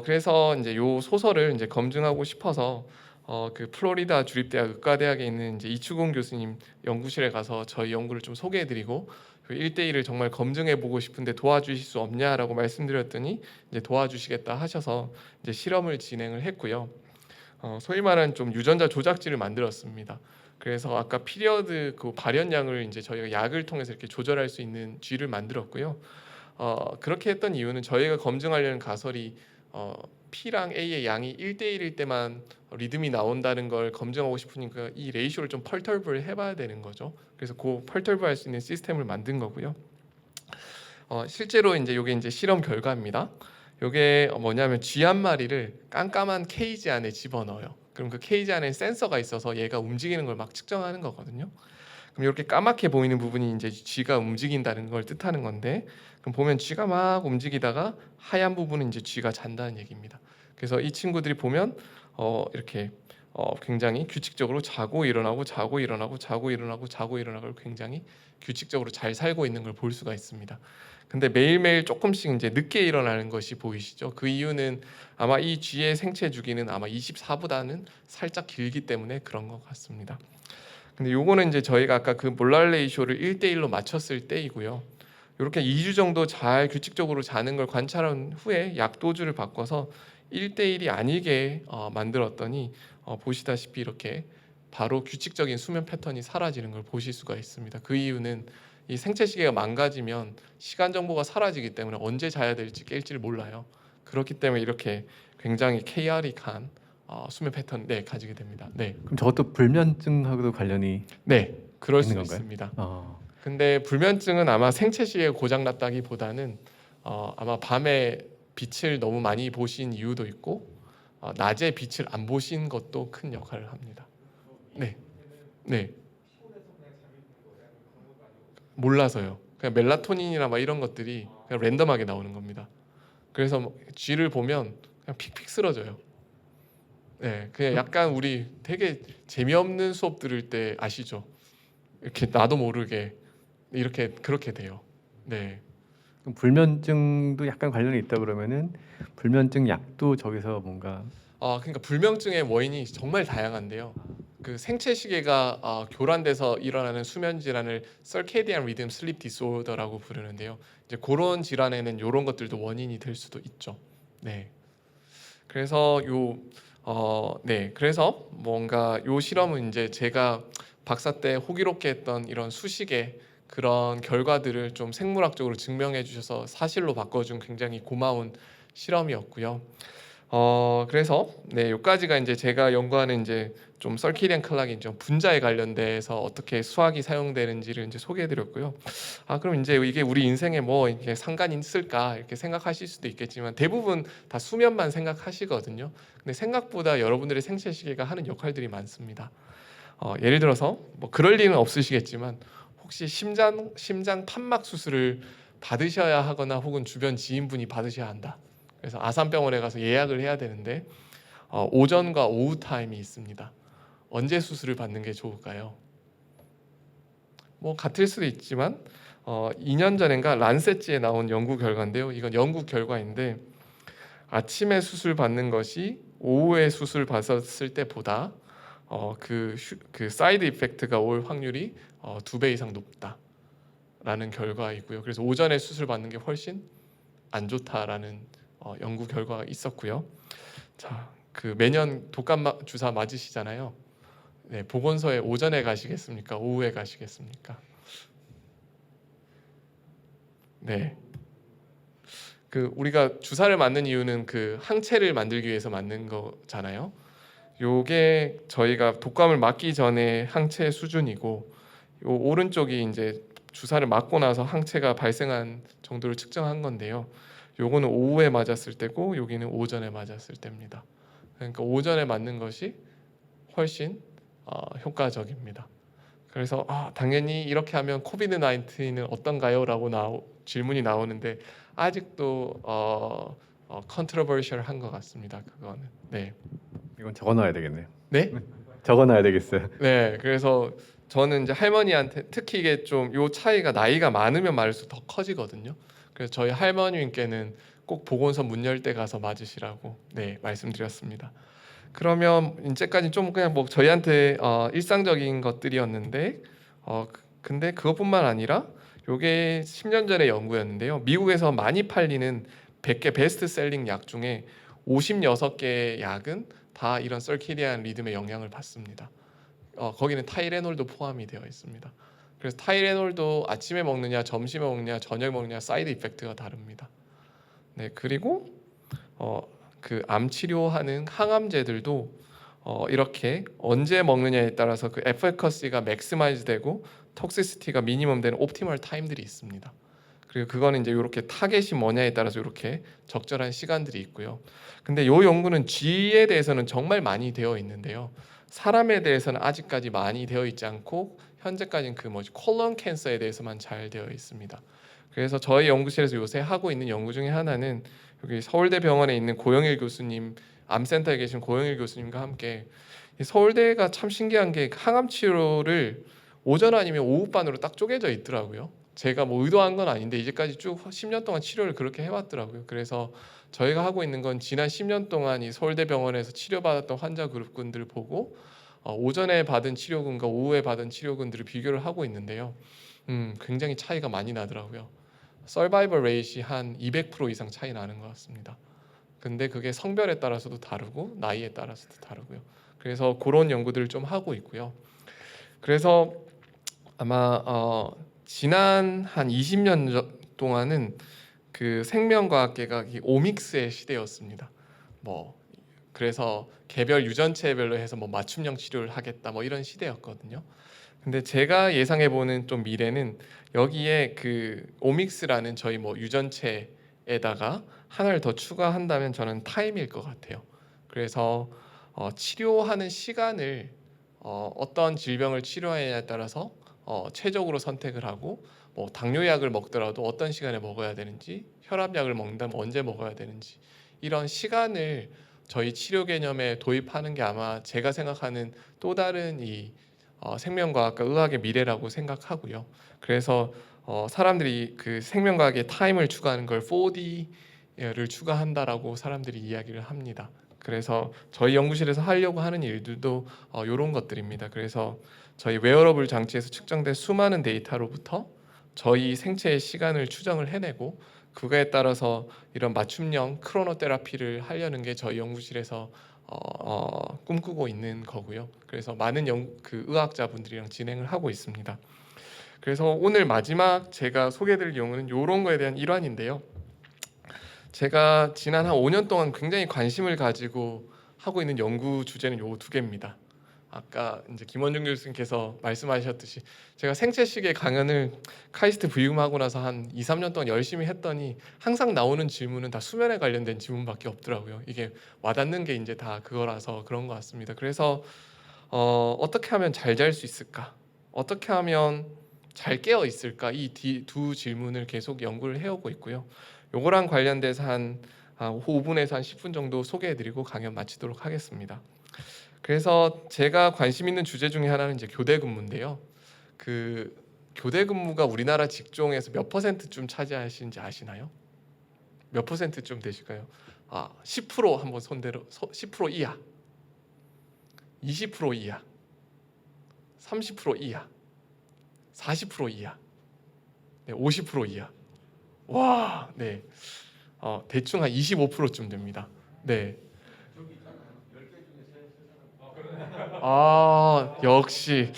그래서 이제 요 소설을 이제 검증하고 싶어서 그 플로리다 주립대학 의과대학에 있는 이제 이추공 교수님 연구실에 가서 저희 연구를 좀 소개해드리고 그 1대1을 정말 검증해보고 싶은데 도와주실 수 없냐라고 말씀드렸더니 이제 도와주시겠다 하셔서 이제 실험을 진행을 했고요. 소위 말하는 좀 유전자 조작지를 만들었습니다. 그래서 아까 피리어드 그 발현량을 이제 저희가 약을 통해서 이렇게 조절할 수 있는 쥐를 만들었고요. 그렇게 했던 이유는 저희가 검증하려는 가설이 P랑 A의 양이 1대1일 때만 리듬이 나온다는 걸 검증하고 싶으니까 이 레이쇼를 좀 펄터블 해봐야 되는 거죠. 그래서 그 펄터블 할 수 있는 시스템을 만든 거고요. 실제로 이제 이게 이제 실험 결과입니다. 이게 뭐냐면 쥐 한 마리를 깜깜한 케이지 안에 집어넣어요. 그럼 그 케이지 안에 센서가 있어서 얘가 움직이는 걸 막 측정하는 거거든요. 그럼 이렇게 까맣게 보이는 부분이 이제 쥐가 움직인다는 걸 뜻하는 건데, 그럼 보면 쥐가 막 움직이다가 하얀 부분은 이제 쥐가 잔다는 얘기입니다. 그래서 이 친구들이 보면 이렇게 굉장히 규칙적으로 자고 일어나고 자고 일어나고 자고 일어나고 자고 일어나고 굉장히 규칙적으로 잘 살고 있는 걸 볼 수가 있습니다. 근데 매일매일 조금씩 이제 늦게 일어나는 것이 보이시죠? 그 이유는 아마 이 쥐의 생체 주기는 아마 24보다는 살짝 길기 때문에 그런 것 같습니다. 근데 요거는 이제 저희가 아까 그 몰랄 레이쇼를 1대1로 맞췄을 때이고요. 이렇게 2주 정도 잘 규칙적으로 자는 걸 관찰한 후에 약 도주를 바꿔서 1대1이 아니게 만들었더니 보시다시피 이렇게 바로 규칙적인 수면 패턴이 사라지는 걸 보실 수가 있습니다. 그 이유는 이 생체 시계가 망가지면 시간 정보가 사라지기 때문에 언제 자야 될지 깰지를 몰라요. 그렇기 때문에 이렇게 굉장히 KR이한 수면 패턴 가지게 됩니다. 네. 그럼 저것도 불면증하고도 관련이 네, 그럴 수 있는 건가요? 있습니다. 어. 근데 불면증은 아마 생체 시계가 고장 났다기보다는 아마 밤에 빛을 너무 많이 보신 이유도 있고 낮에 빛을 안 보신 것도 큰 역할을 합니다. 네, 네. 몰라서요. 그냥 멜라토닌이나 막 이런 것들이 그냥 랜덤하게 나오는 겁니다. 그래서 쥐를 보면 그냥 픽픽 쓰러져요. 네, 그냥 약간 우리 되게 재미없는 수업 들을 때 아시죠? 이렇게 나도 모르게 이렇게 그렇게 돼요. 네. 그럼 불면증도 약간 관련이 있다 그러면은 불면증 약도 저기서 뭔가 그러니까 불면증의 원인이 정말 다양한데요. 그 생체 시계가 교란돼서 일어나는 수면 질환을 circadian rhythm sleep disorder라고 부르는데요. 이제 그런 질환에는 이런 것들도 원인이 될 수도 있죠. 네. 그래서 그래서 뭔가 요 실험은 이제 제가 박사 때 호기롭게 했던 이런 수식의 그런 결과들을 좀 생물학적으로 증명해 주셔서 사실로 바꿔준 굉장히 고마운 실험이었고요. 그래서 네, 여기까지가 이제 제가 연구하는 이제 좀 설키디안 클락인 좀 분자에 관련돼서 어떻게 수학이 사용되는지를 이제 소개해드렸고요. 그럼 이제 이게 우리 인생에 뭐 이렇게 상관이 있을까 이렇게 생각하실 수도 있겠지만 대부분 다 수면만 생각하시거든요. 근데 생각보다 여러분들의 생체 시계가 하는 역할들이 많습니다. 예를 들어서 뭐 그럴 리는 없으시겠지만 혹시 심장 판막 수술을 받으셔야 하거나 혹은 주변 지인분이 받으셔야 한다. 그래서 아산병원에 가서 예약을 해야 되는데 오전과 오후 타임이 있습니다. 언제 수술을 받는 게 좋을까요? 뭐 같을 수도 있지만 2년 전인가 란셋지에 나온 연구 결과인데요. 이건 연구 결과인데 아침에 수술 받는 것이 오후에 수술 받았을 때보다 그 사이드 이펙트가 올 확률이 2배 이상 높다라는 결과이고요. 그래서 오전에 수술 받는 게 훨씬 안 좋다라는 연구 결과가 있었고요. 자, 그 매년 독감 주사 맞으시잖아요. 네, 보건소에 오전에 가시겠습니까? 오후에 가시겠습니까? 네. 그 우리가 주사를 맞는 이유는 그 항체를 만들기 위해서 맞는 거잖아요. 요게 저희가 독감을 맞기 전에 항체 수준이고 요 오른쪽이 이제 주사를 맞고 나서 항체가 발생한 정도를 측정한 건데요. 요거는 오후에 맞았을 때고 여기는 오전에 맞았을 때입니다. 그러니까 오전에 맞는 것이 훨씬 효과적입니다. 그래서 당연히 이렇게 하면 코비드 19은 어떤가요? 라고 질문이 나오는데 아직도 컨트로버셜한 것 같습니다. 그거는 네. 이건 적어놔야 되겠네요. 네? 적어놔야 되겠어요. 네. 그래서 저는 이제 할머니한테 특히 이게 좀 요 차이가 나이가 많으면 많을수록 더 커지거든요. 그래서 저희 할머니께는 꼭 보건소 문 열 때 가서 맞으시라고 네 말씀드렸습니다. 그러면 이제까지 좀 그냥 뭐 저희한테 일상적인 것들이었는데 근데 그것뿐만 아니라 요게 10년 전의 연구였는데요. 미국에서 많이 팔리는 100개 베스트셀링 약 중에 56개의 약은 다 이런 서키디안 리듬의 영향을 받습니다. 거기는 타이레놀도 포함이 되어 있습니다. 그래서 타이레놀도 아침에 먹느냐, 점심에 먹느냐, 저녁에 먹느냐 사이드 이펙트가 다릅니다. 네, 그리고 그 암 치료하는 항암제들도 이렇게 언제 먹느냐에 따라서 그 에피커시가 맥시마이즈 되고 톡시시티가 미니멈 되는 옵티멀 타임들이 있습니다. 그리고 그거는 이제 이렇게 타겟이 뭐냐에 따라서 이렇게 적절한 시간들이 있고요. 근데 이 연구는 쥐에 대해서는 정말 많이 되어 있는데요. 사람에 대해서는 아직까지 많이 되어 있지 않고 현재까지는 그 콜론 캔서에 대해서만 잘 되어 있습니다. 그래서 저희 연구실에서 요새 하고 있는 연구 중에 하나는 여기 서울대병원에 있는 고영일 교수님, 암센터에 계신 고영일 교수님과 함께 서울대가 참 신기한 게 항암 치료를 오전 아니면 오후반으로 딱 쪼개져 있더라고요. 제가 뭐 의도한 건 아닌데 이제까지 쭉 10년 동안 치료를 그렇게 해왔더라고요. 그래서 저희가 하고 있는 건 지난 10년 동안 이 서울대병원에서 치료받았던 환자 그룹군들을 보고 오전에 받은 치료군과 오후에 받은 치료군들을 비교를 하고 있는데요. 굉장히 차이가 많이 나더라고요. 서바이벌 레이트이 한 200% 이상 차이 나는 것 같습니다. 근데 그게 성별에 따라서도 다르고 나이에 따라서도 다르고요. 그래서 그런 연구들을 좀 하고 있고요. 그래서 아마 지난 한 20년 동안은 그 생명과학계가 오믹스의 시대였습니다. 그래서 개별 유전체별로 해서 맞춤형 치료를 하겠다 이런 시대였거든요. 근데 제가 예상해 보는 좀 미래는 여기에 그 오믹스라는 저희 유전체에다가 하나를 더 추가한다면 저는 타임일 것 같아요. 그래서 치료하는 시간을 어떤 질병을 치료하느냐에 따라서 최적으로 선택을 하고 당뇨약을 먹더라도 어떤 시간에 먹어야 되는지, 혈압약을 먹는다면 언제 먹어야 되는지 이런 시간을 저희 치료 개념에 도입하는 게 아마 제가 생각하는 또 다른 이 생명과학과 의학의 미래라고 생각하고요. 그래서 사람들이 그 생명과학의 타임을 추가하는 걸 4D를 추가한다라고 사람들이 이야기를 합니다. 그래서 저희 연구실에서 하려고 하는 일들도 이런 것들입니다. 그래서 저희 웨어러블 장치에서 측정된 수많은 데이터로부터 저희 생체의 시간을 추정을 해내고 그거에 따라서 이런 맞춤형 크로노 테라피를 하려는 게 저희 연구실에서 꿈꾸고 있는 거고요. 그래서 많은 의학자분들이랑 진행을 하고 있습니다. 그래서 오늘 마지막 제가 소개드릴 연구는 이런 거에 대한 일환인데요. 제가 지난 한 5년 동안 굉장히 관심을 가지고 하고 있는 연구 주제는 요 두 개입니다. 아까 이제 김원중 교수님께서 말씀하셨듯이 제가 생체시계 강연을 카이스트 부임하고 나서 한 2, 3년 동안 열심히 했더니 항상 나오는 질문은 다 수면에 관련된 질문밖에 없더라고요. 이게 와닿는 게 이제 다 그거라서 그런 것 같습니다. 그래서 어떻게 하면 잘 잘 수 있을까? 어떻게 하면 잘 깨어 있을까? 이 두 질문을 계속 연구를 해오고 있고요. 요거랑 관련돼서 한 5분에서 한 10분 정도 소개해드리고 강연 마치도록 하겠습니다. 그래서 제가 관심 있는 주제 중에 하나는 이제 교대 근무인데요. 그 교대 근무가 우리나라 직종에서 몇 퍼센트쯤 차지하시는지 아시나요? 몇 퍼센트쯤 되실까요? 10% 한번 손대로 10% 이하, 20% 이하, 30% 이하, 40% 이하, 네, 50% 이하. 와, 네, 대충 한 25%쯤 됩니다. 네. 역시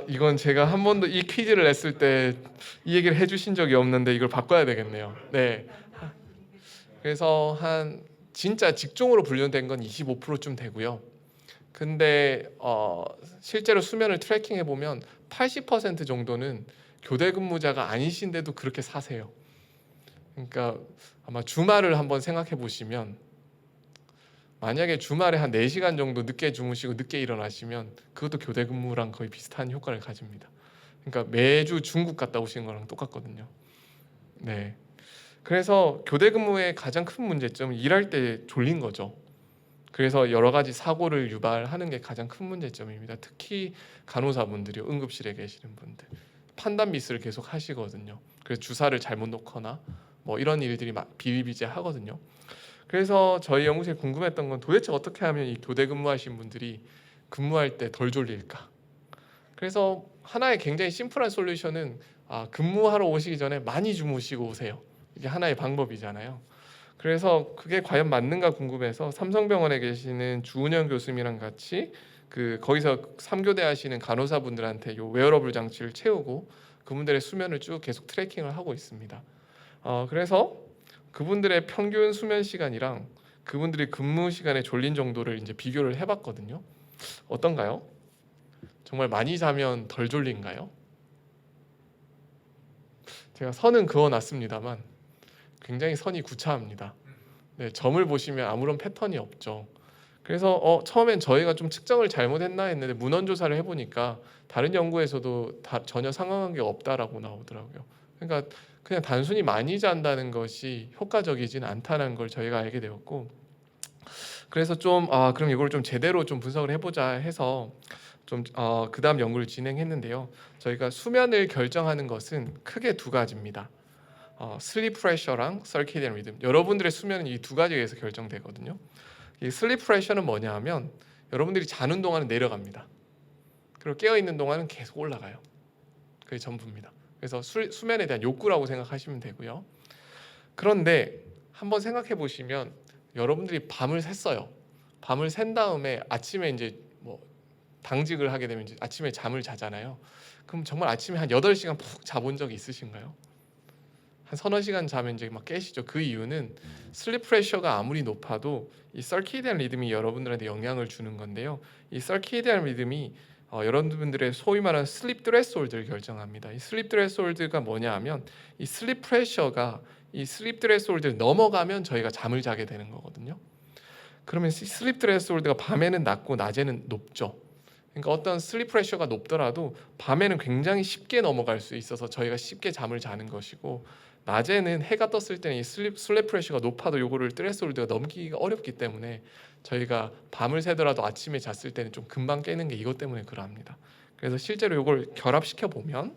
이건 제가 한 번도 이 퀴즈를 냈을 때 이 얘기를 해주신 적이 없는데 이걸 바꿔야 되겠네요. 네. 그래서 한 진짜 직종으로 분류된 건 25%쯤 되고요. 근데 실제로 수면을 트래킹해 보면 80% 정도는 교대 근무자가 아니신데도 그렇게 사세요. 그러니까 아마 주말을 한번 생각해 보시면 만약에 주말에 한 4시간 정도 늦게 주무시고 늦게 일어나시면 그것도 교대 근무랑 거의 비슷한 효과를 가집니다. 그러니까 매주 중국 갔다 오시는 거랑 똑같거든요. 네. 그래서 교대 근무의 가장 큰 문제점은 일할 때 졸린 거죠. 그래서 여러 가지 사고를 유발하는 게 가장 큰 문제점입니다. 특히 간호사분들이요, 응급실에 계시는 분들 판단 미스를 계속 하시거든요. 그래서 주사를 잘못 놓거나 뭐 이런 일들이 막 비일비재하거든요. 그래서 저희 연구실에 궁금했던 건 도대체 어떻게 하면 이 교대 근무하신 분들이 근무할 때 덜 졸릴까? 그래서 하나의 굉장히 심플한 솔루션은 근무하러 오시기 전에 많이 주무시고 오세요. 이게 하나의 방법이잖아요. 그래서 그게 과연 맞는가 궁금해서 삼성병원에 계시는 주은영 교수님이랑 같이 거기서 3교대 하시는 간호사분들한테 요 웨어러블 장치를 채우고 그분들의 수면을 쭉 계속 트래킹을 하고 있습니다. 그래서 그분들의 평균 수면 시간이랑 그분들이 근무 시간에 졸린 정도를 이제 비교를 해봤거든요. 어떤가요? 정말 많이 자면 덜 졸린가요? 제가 선은 그어놨습니다만 굉장히 선이 구차합니다. 네, 점을 보시면 아무런 패턴이 없죠. 그래서 처음엔 저희가 좀 측정을 잘못했나 했는데 문헌 조사를 해보니까 다른 연구에서도 전혀 상관관계 없다라고 나오더라고요. 그러니까 그냥 단순히 많이 잔다는 것이 효과적이진 않다는 걸 저희가 알게 되었고, 그래서 좀 그럼 이걸 좀 제대로 좀 분석을 해보자 해서 좀 그다음 연구를 진행했는데요. 저희가 수면을 결정하는 것은 크게 두 가지입니다. 슬립 프레셔랑 서케이디안 리듬. 여러분들의 수면은 이 두 가지에서 결정되거든요. 이 슬립 프레셔는 뭐냐 하면 여러분들이 자는 동안은 내려갑니다. 그리고 깨어 있는 동안은 계속 올라가요. 그게 전부입니다. 그래서 수면에 대한 욕구라고 생각하시면 되고요. 그런데 한번 생각해 보시면 여러분들이 밤을 샜어요. 밤을 샌 다음에 아침에 이제 뭐 당직을 하게 되면 이제 아침에 잠을 자잖아요. 그럼 정말 아침에 한 8시간 푹 자본 적이 있으신가요? 한 서너 시간 자면 이제 막 깨시죠. 그 이유는 슬립 프레셔가 아무리 높아도 이 서케이디안 리듬이 여러분들한테 영향을 주는 건데요. 이 서케이디안 리듬이 여러분들의 소위 말하는 슬립 트레스홀드를 결정합니다. 이 슬립 트레스홀드가 뭐냐 하면 이 슬립 프레셔가 이 슬립 트레스홀드를 넘어가면 저희가 잠을 자게 되는 거거든요. 그러면 슬립 트레스홀드가 밤에는 낮고 낮에는 높죠. 그러니까 어떤 슬립 프레셔가 높더라도 밤에는 굉장히 쉽게 넘어갈 수 있어서 저희가 쉽게 잠을 자는 것이고, 낮에는 해가 떴을 때는 이 슬립 프레셔가 높아도 요거를 트레스홀드가 넘기기가 어렵기 때문에 저희가 밤을 새더라도 아침에 잤을 때는 좀 금방 깨는 게 이것 때문에 그러합니다. 그래서 실제로 요걸 결합시켜 보면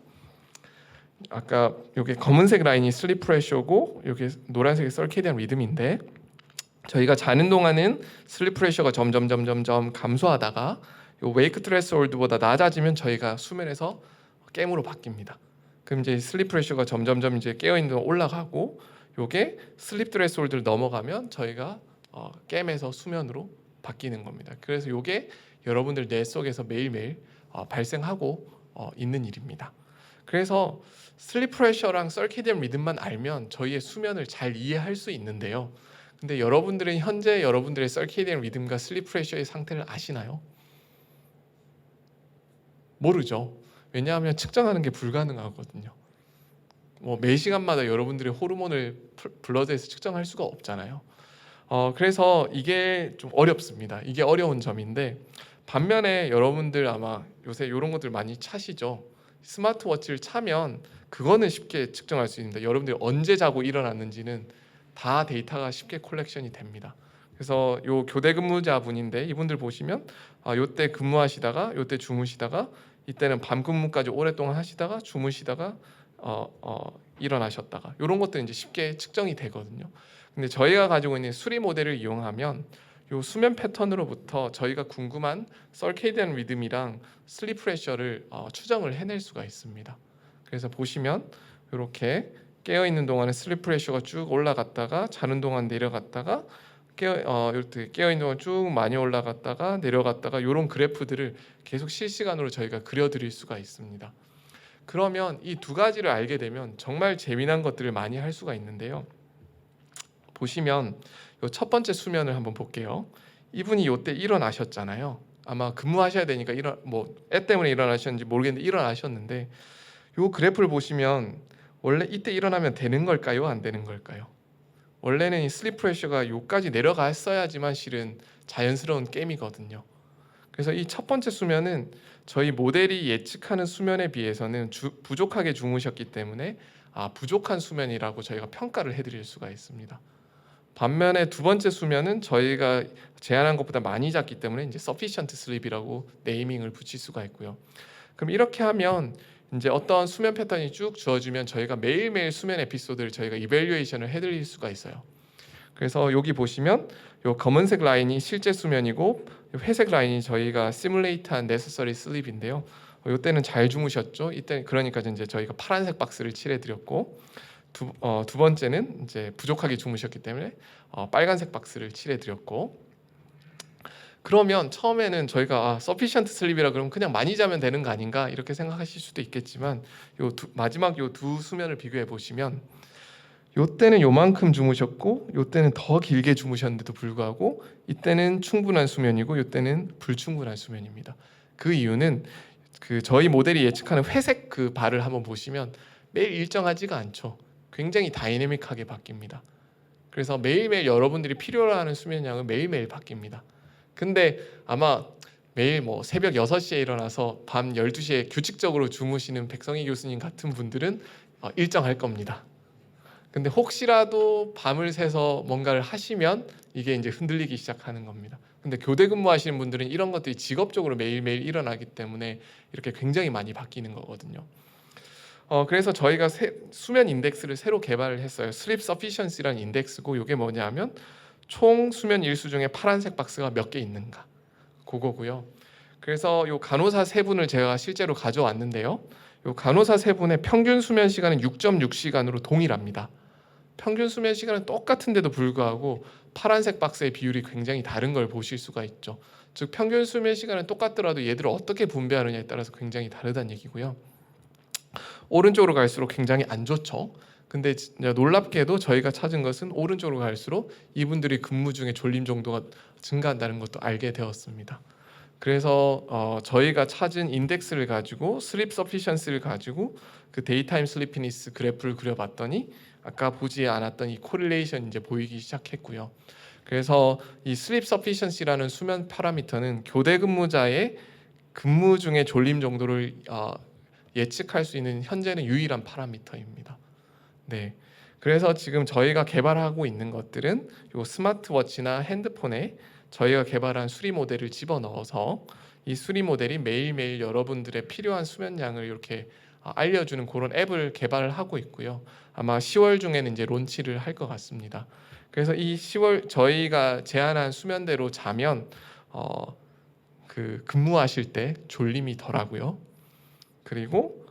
아까 요게 검은색 라인이 슬립 프레셔고 요게 노란색이 서케이디안 리듬인데, 저희가 자는 동안은 슬립 프레셔가 점점 감소하다가 요 웨이크 트레스홀드보다 낮아지면 저희가 수면에서 깨무로 바뀝니다. 그럼 이제 슬립 프레셔가 점점 이제 깨어 있는 동안 올라가고, 요게 슬립 트레스홀드를 넘어가면 저희가 깨면서 수면으로 바뀌는 겁니다. 그래서 요게 여러분들 뇌 속에서 매일매일 발생하고 있는 일입니다. 그래서 슬립 프레셔랑 서케이디언 리듬만 알면 저희의 수면을 잘 이해할 수 있는데요. 근데 여러분들은 현재 여러분들의 서케이디언 리듬과 슬립 프레셔의 상태를 아시나요? 모르죠. 왜냐하면 측정하는 게 불가능하거든요. 뭐 매 시간마다 여러분들의 호르몬을 블러드에서 측정할 수가 없잖아요. 그래서 이게 좀 어렵습니다. 이게 어려운 점인데 반면에 여러분들 아마 요새 이런 것들 많이 차시죠. 스마트워치를 차면 그거는 쉽게 측정할 수 있는데 여러분들이 언제 자고 일어났는지는 다 데이터가 쉽게 콜렉션이 됩니다. 그래서 요 교대 근무자분인데 이분들 보시면 요때 근무하시다가 요때 주무시다가 이때는 밤 근무까지 오랫동안 하시다가 주무시다가 일어나셨다가 이런 것들은 이제 쉽게 측정이 되거든요. 근데 저희가 가지고 있는 수리 모델을 이용하면 요 수면 패턴으로부터 저희가 궁금한 서케이디언 리듬이랑 슬립 프레셔를 추정을 해낼 수가 있습니다. 그래서 보시면 이렇게 깨어 있는 동안에 슬립 프레셔가 쭉 올라갔다가 자는 동안 내려갔다가 이렇게 깨어 있는 동안 쭉 많이 올라갔다가 내려갔다가 이런 그래프들을 계속 실시간으로 저희가 그려드릴 수가 있습니다. 그러면 이 두 가지를 알게 되면 정말 재미난 것들을 많이 할 수가 있는데요. 보시면 요 첫 번째 수면을 한번 볼게요. 이분이 요때 일어나셨잖아요. 아마 근무하셔야 되니까 애 때문에 일어나셨는지 모르겠는데 일어나셨는데 요 그래프를 보시면 원래 이때 일어나면 되는 걸까요? 안 되는 걸까요? 원래는 이 슬립 프레셔가 요까지 내려갔어야지만 실은 자연스러운 게임이거든요. 그래서 이 첫 번째 수면은 저희 모델이 예측하는 수면에 비해서는 부족하게 주무셨기 때문에 부족한 수면이라고 저희가 평가를 해드릴 수가 있습니다. 반면에 두 번째 수면은 저희가 제안한 것보다 많이 잤기 때문에 이제 sufficient sleep이라고 네이밍을 붙일 수가 있고요. 그럼 이렇게 하면 이제 어떤 수면 패턴이 쭉 주어지면 저희가 매일매일 수면 에피소드를 저희가 이밸류에이션을 해드릴 수가 있어요. 그래서 여기 보시면 요 검은색 라인이 실제 수면이고 회색 라인이 저희가 시뮬레이트한 necessary sleep인데요. 이때는 잘 주무셨죠. 이때 그러니까 이제 저희가 파란색 박스를 칠해드렸고 두 번째는 이제 부족하게 주무셨기 때문에 빨간색 박스를 칠해드렸고 그러면 처음에는 저희가 sufficient sleep이라 그러면 그냥 많이 자면 되는 거 아닌가 이렇게 생각하실 수도 있겠지만 마지막 요 두 수면을 비교해 보시면 요때는 요만큼 주무셨고 요때는 더 길게 주무셨는데도 불구하고 이때는 충분한 수면이고 요때는 불충분한 수면입니다. 그 이유는 그 저희 모델이 예측하는 회색 그 바를 한번 보시면 매일 일정하지가 않죠. 굉장히 다이내믹하게 바뀝니다. 그래서 매일매일 여러분들이 필요로 하는 수면량은 매일매일 바뀝니다. 근데 아마 매일 새벽 6시에 일어나서 밤 12시에 규칙적으로 주무시는 백성희 교수님 같은 분들은 일정할 겁니다. 근데 혹시라도 밤을 새서 뭔가를 하시면 이게 이제 흔들리기 시작하는 겁니다. 근데 교대 근무하시는 분들은 이런 것들이 직업적으로 매일매일 일어나기 때문에 이렇게 굉장히 많이 바뀌는 거거든요. 그래서 저희가 수면 인덱스를 새로 개발을 했어요. Sleep Sufficiency라는 인덱스고 이게 뭐냐면 총 수면 일수 중에 파란색 박스가 몇 개 있는가 그거고요. 그래서 요 간호사 세 분을 제가 실제로 가져왔는데요. 요 간호사 세 분의 평균 수면 시간은 6.6시간으로 동일합니다. 평균 수면 시간은 똑같은데도 불구하고 파란색 박스의 비율이 굉장히 다른 걸 보실 수가 있죠. 즉 평균 수면 시간은 똑같더라도 얘들을 어떻게 분배하느냐에 따라서 굉장히 다르다는 얘기고요. 오른쪽으로 갈수록 굉장히 안 좋죠. 근데 놀랍게도 저희가 찾은 것은 오른쪽으로 갈수록 이분들이 근무 중에 졸림 정도가 증가한다는 것도 알게 되었습니다. 그래서 저희가 찾은 인덱스를 가지고 슬립 서피션스를 가지고 그 데이타임 슬리피니스 그래프를 그려봤더니 아까 보지 않았던 이 코릴레이션이 이제 보이기 시작했고요. 그래서 이 슬립 서피션시라는 수면 파라미터는 교대 근무자의 근무 중에 졸림 정도를 예측할 수 있는 현재는 유일한 파라미터입니다. 네. 그래서 지금 저희가 개발하고 있는 것들은 요 스마트워치나 핸드폰에 저희가 개발한 수리 모델을 집어넣어서 이 수리 모델이 매일매일 여러분들의 필요한 수면량을 이렇게 알려주는 그런 앱을 개발을 하고 있고요. 아마 10월 중에는 이제 론치를 할 것 같습니다. 그래서 이 10월 저희가 제안한 수면대로 자면 그 근무하실 때 졸림이 덜하고요. 그리고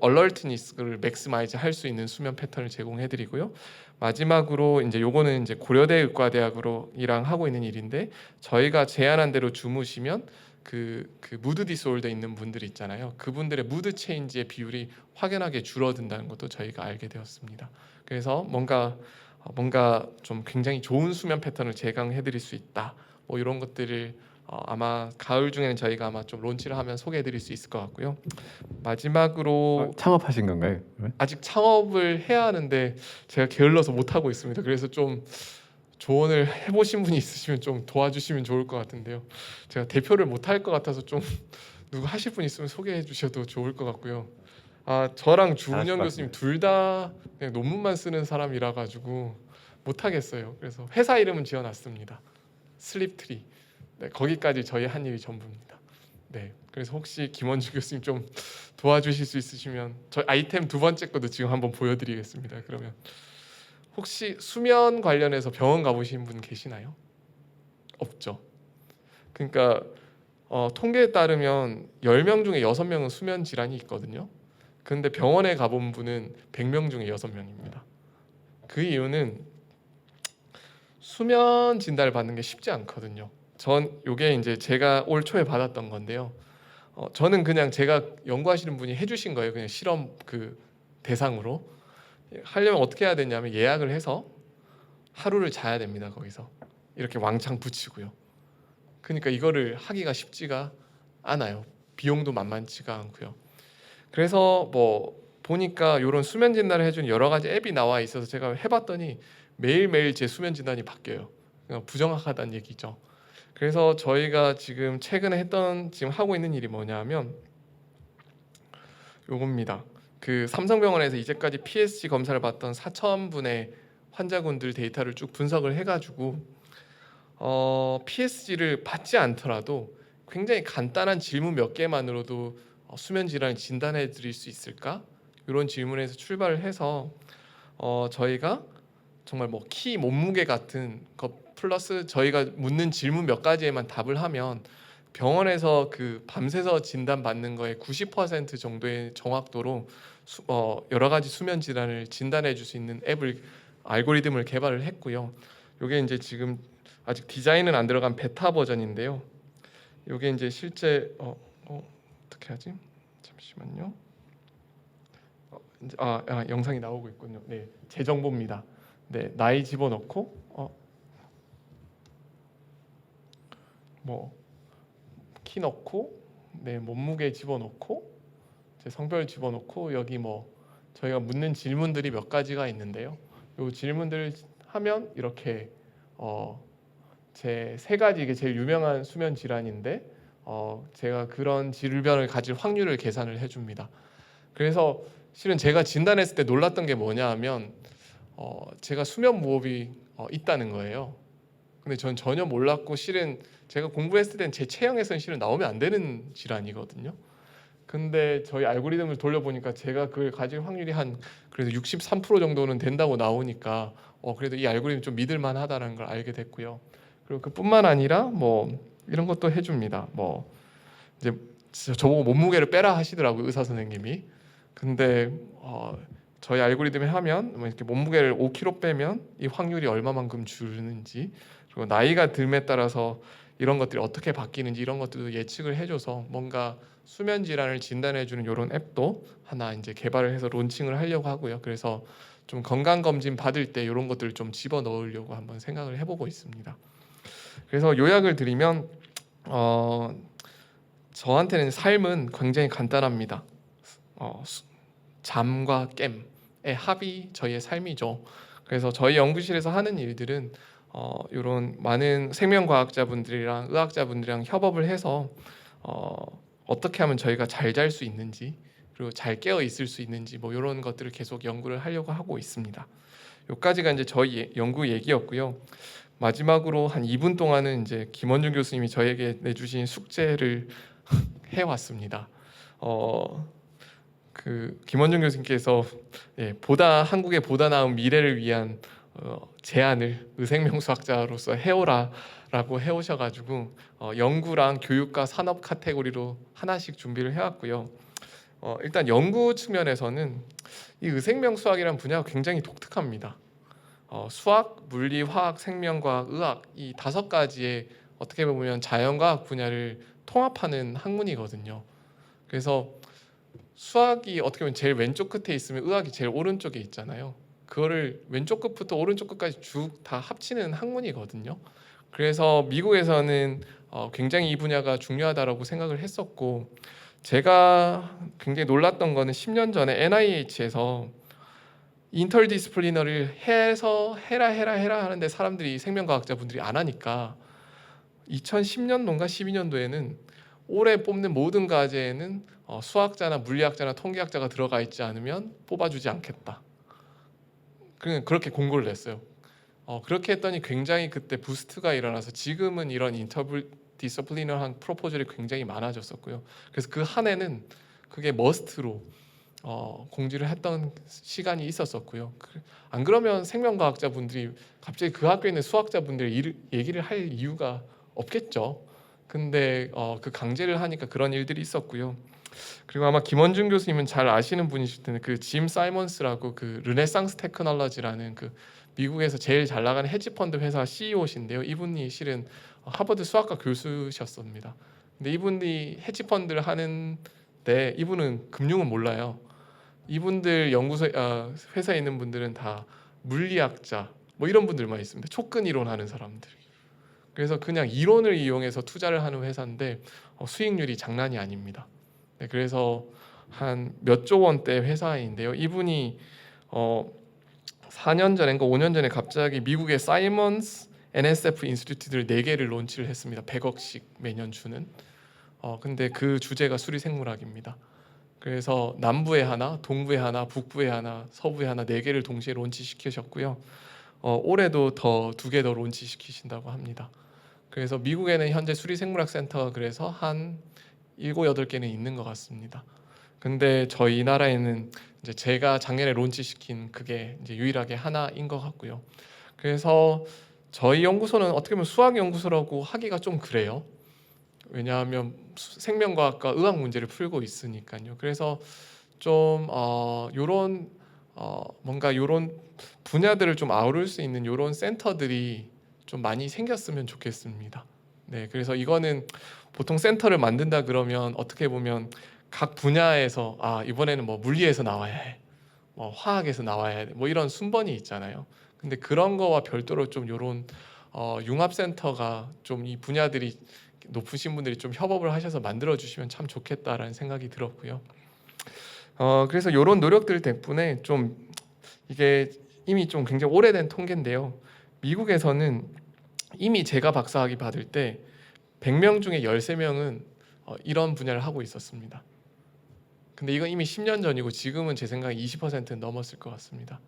얼러트니스를 맥시마이즈 할 수 있는 수면 패턴을 제공해드리고요. 마지막으로 이제 요거는 이제 고려대 의과대학이랑 하고 있는 일인데 저희가 제안한 대로 주무시면 그 무드 디스올더 있는 분들이 있잖아요. 그분들의 무드 체인지의 비율이 확연하게 줄어든다는 것도 저희가 알게 되었습니다. 그래서 뭔가 좀 굉장히 좋은 수면 패턴을 제공해드릴 수 있다. 뭐 이런 것들을 아마 가을 중에는 저희가 아마 좀 론치를 하면 소개해드릴 수 있을 것 같고요. 마지막으로 창업하신 건가요? 아직 창업을 해야 하는데 제가 게을러서 못 하고 있습니다. 그래서 좀 조언을 해보신 분이 있으시면 좀 도와주시면 좋을 것 같은데요. 제가 대표를 못 할 것 같아서 좀 누구 하실 분 있으면 소개해 주셔도 좋을 것 같고요. 저랑 주은영 잘하실 것 교수님 둘 다 그냥 논문만 쓰는 사람이라 가지고 못 하겠어요. 그래서 회사 이름은 지어놨습니다. 슬립트리. 네, 거기까지 저희 한 일이 전부입니다. 네, 그래서 혹시 김원주 교수님 좀 도와주실 수 있으시면 저희 아이템 두 번째 것도 지금 한번 보여드리겠습니다. 그러면 혹시 수면 관련해서 병원 가보신 분 계시나요? 없죠. 그러니까 통계에 따르면 10명 중에 6명은 수면 질환이 있거든요. 근데 병원에 가본 분은 100명 중에 6명입니다. 그 이유는 수면 진단을 받는 게 쉽지 않거든요. 요게 이제 제가 올 초에 받았던 건데요. 저는 그냥 제가 연구하시는 분이 해주신 거예요. 그냥 실험 그 대상으로 하려면 어떻게 해야 되냐면 예약을 해서 하루를 자야 됩니다. 거기서 이렇게 왕창 붙이고요. 그러니까 이거를 하기가 쉽지가 않아요. 비용도 만만치가 않고요. 그래서 뭐 보니까 이런 수면 진단을 해주는 여러 가지 앱이 나와 있어서 제가 해봤더니 매일매일 제 수면 진단이 바뀌어요. 그냥 부정확하다는 얘기죠. 그래서 저희가 지금 최근에 지금 하고 있는 일이 뭐냐면 요겁니다. 그 삼성병원에서 이제까지 PSG 검사를 받던 4,000분의 환자군들 데이터를 쭉 분석을 해가지고 PSG를 받지 않더라도 굉장히 간단한 질문 몇 개만으로도 수면 질환을 진단해 드릴 수 있을까? 이런 질문에서 출발을 해서 저희가 정말 뭐 키 몸무게 같은 것 플러스 저희가 묻는 질문 몇 가지에만 답을 하면 병원에서 그 밤새서 진단 받는 거에 90% 정도의 정확도로 여러 가지 수면 질환을 진단해 줄 수 있는 알고리즘을 개발을 했고요. 이게 이제 지금 아직 디자인은 안 들어간 베타 버전인데요. 이게 이제 실제 어떻게 하지? 잠시만요. 영상이 나오고 있군요. 네, 제 정보입니다. 네, 나이 집어넣고 뭐 키 넣고, 네, 몸무게 집어넣고, 제 성별 집어넣고, 여기 뭐 저희가 묻는 질문들이 몇 가지가 있는데요. 요 질문들을 하면 이렇게 제 세 가지, 이게 제일 유명한 수면 질환인데 제가 그런 질병을 가질 확률을 계산을 해줍니다. 그래서 실은 제가 진단했을 때 놀랐던 게 뭐냐 하면 제가 수면 무호흡이 있다는 거예요. 근데 전 전혀 몰랐고 실은 제가 공부했을 땐 제 체형에서는 실은 나오면 안 되는 질환이거든요. 근데 저희 알고리즘을 돌려보니까 제가 그걸 가질 확률이 한 그래도 63% 정도는 된다고 나오니까 그래도 이 알고리즘 좀 믿을만하다는 걸 알게 됐고요. 그리고 그뿐만 아니라 뭐 이런 것도 해줍니다. 뭐 이제 저보고 몸무게를 빼라 하시더라고요, 의사 선생님이. 근데 저희 알고리즘에 하면 뭐 이렇게 몸무게를 5kg 빼면 이 확률이 얼마만큼 줄는지, 그리고 나이가 듦에 따라서 이런 것들이 어떻게 바뀌는지 이런 것들도 예측을 해줘서 뭔가 수면 질환을 진단해주는 이런 앱도 하나 이제 개발을 해서 론칭을 하려고 하고요. 그래서 좀 건강 검진 받을 때 이런 것들을 좀 집어 넣으려고 한번 생각을 해보고 있습니다. 그래서 요약을 드리면 저한테는 삶은 굉장히 간단합니다. 잠과 깸의 합이 저희의 삶이죠. 그래서 저희 연구실에서 하는 일들은 이런 많은 생명과학자분들이랑 의학자분들이랑 협업을 해서 어떻게 하면 저희가 잘 잘 수 있는지, 그리고 잘 깨어 있을 수 있는지 뭐 이런 것들을 계속 연구를 하려고 하고 있습니다. 여기까지가 이제 저희 연구 얘기였고요. 마지막으로 한 2분 동안은 이제 김원준 교수님이 저에게 내주신 숙제를 해왔습니다. 그 김원준 교수님께서 한국의 보다 나은 미래를 위한 제안을 의생명수학자로서 해오라라고 해오셔가지고 연구랑 교육과 산업 카테고리로 하나씩 준비를 해왔고요. 일단 연구 측면에서는 이 의생명수학이라는 분야가 굉장히 독특합니다. 수학, 물리, 화학, 생명과학, 의학 이 5가지의 어떻게 보면 자연과학 분야를 통합하는 학문이거든요. 그래서 수학이 어떻게 보면 제일 왼쪽 끝에 있으면 의학이 제일 오른쪽에 있잖아요. 그거를 왼쪽 끝부터 오른쪽 끝까지 쭉 다 합치는 학문이거든요. 그래서 미국에서는 굉장히 이 분야가 중요하다라고 생각을 했었고, 제가 굉장히 놀랐던 거는 10년 전에 NIH에서 인터디스플리너를 해라 하는데 사람들이 생명과학자분들이 안 하니까 2010년도인가 12년도에는 올해 뽑는 모든 과제에는 수학자나 물리학자나 통계학자가 들어가 있지 않으면 뽑아주지 않겠다. 그렇게 공고를 냈어요. 그렇게 했더니 굉장히 그때 부스트가 일어나서 지금은 이런 인터디스플리너한 프로포즐이 굉장히 많아졌었고요. 그래서 그 한 해는 그게 머스트로 공지를 했던 시간이 있었었고요. 안 그러면 생명과학자분들이 갑자기 그 학교에 있는 수학자분들 얘기를 할 이유가 없겠죠. 근데 그 강제를 하니까 그런 일들이 있었고요. 그리고 아마 김원준 교수님은 잘 아시는 분이실 텐데 그 짐 사이먼스라고 그 르네상스 테크놀로지라는 그 미국에서 제일 잘 나가는 헤지펀드 회사 CEO신데요. 이분이 실은 하버드 수학과 교수셨습니다. 근데 이분이 헤지펀드를 하는데 이분은 금융은 몰라요. 이분들 연구소 회사에 있는 분들은 다 물리학자 뭐 이런 분들만 있습니다. 촉근 이론 하는 사람들. 그래서 그냥 이론을 이용해서 투자를 하는 회사인데 수익률이 장난이 아닙니다. 네, 그래서 한 몇 조 원대 회사인데요. 이분이 4년 전인가 5년 전에 갑자기 미국의 사이먼스 NSF 인스티튜트를 4개를 론치를 했습니다. 100억씩 매년 주는. 근데 그 주제가 수리생물학입니다. 그래서 남부에 하나, 동부에 하나, 북부에 하나, 서부에 하나 4개를 동시에 론치시키셨고요. 올해도 2개 더 론치시키신다고 합니다. 그래서 미국에는 현재 수리생물학 센터가 그래서 한 7, 8개는 있는 것 같습니다. 근데 저희 나라에는 이제 제가 작년에 론치시킨 그게 이제 유일하게 하나인 것 같고요. 그래서 저희 연구소는 어떻게 보면 수학 연구소라고 하기가 좀 그래요. 왜냐하면 생명과학과 의학 문제를 풀고 있으니까요. 그래서 좀 요런 뭔가 요런 분야들을 좀 아우를 수 있는 요런 센터들이 좀 많이 생겼으면 좋겠습니다. 네, 그래서 이거는 보통 센터를 만든다 그러면 어떻게 보면 각 분야에서 이번에는 뭐 물리에서 나와야 해, 뭐 화학에서 나와야 돼, 뭐 이런 순번이 있잖아요. 근데 그런 거와 별도로 좀 요런 융합센터가 좀 이 분야들이 높으신 분들이 좀 협업을 하셔서 만들어 주시면 참 좋겠다라는 생각이 들었고요. 그래서 이런 노력들 덕분에 좀 이게 이미 좀 굉장히 오래된 통계인데요. 미국에서는 이미 제가 박사학위 받을 때 100명 중에 13명은 이런 분야를 하고 있었습니다. 근데 이건 이미 10년 전이고 지금은 제 생각에 20%는 넘었을 것 같습니다.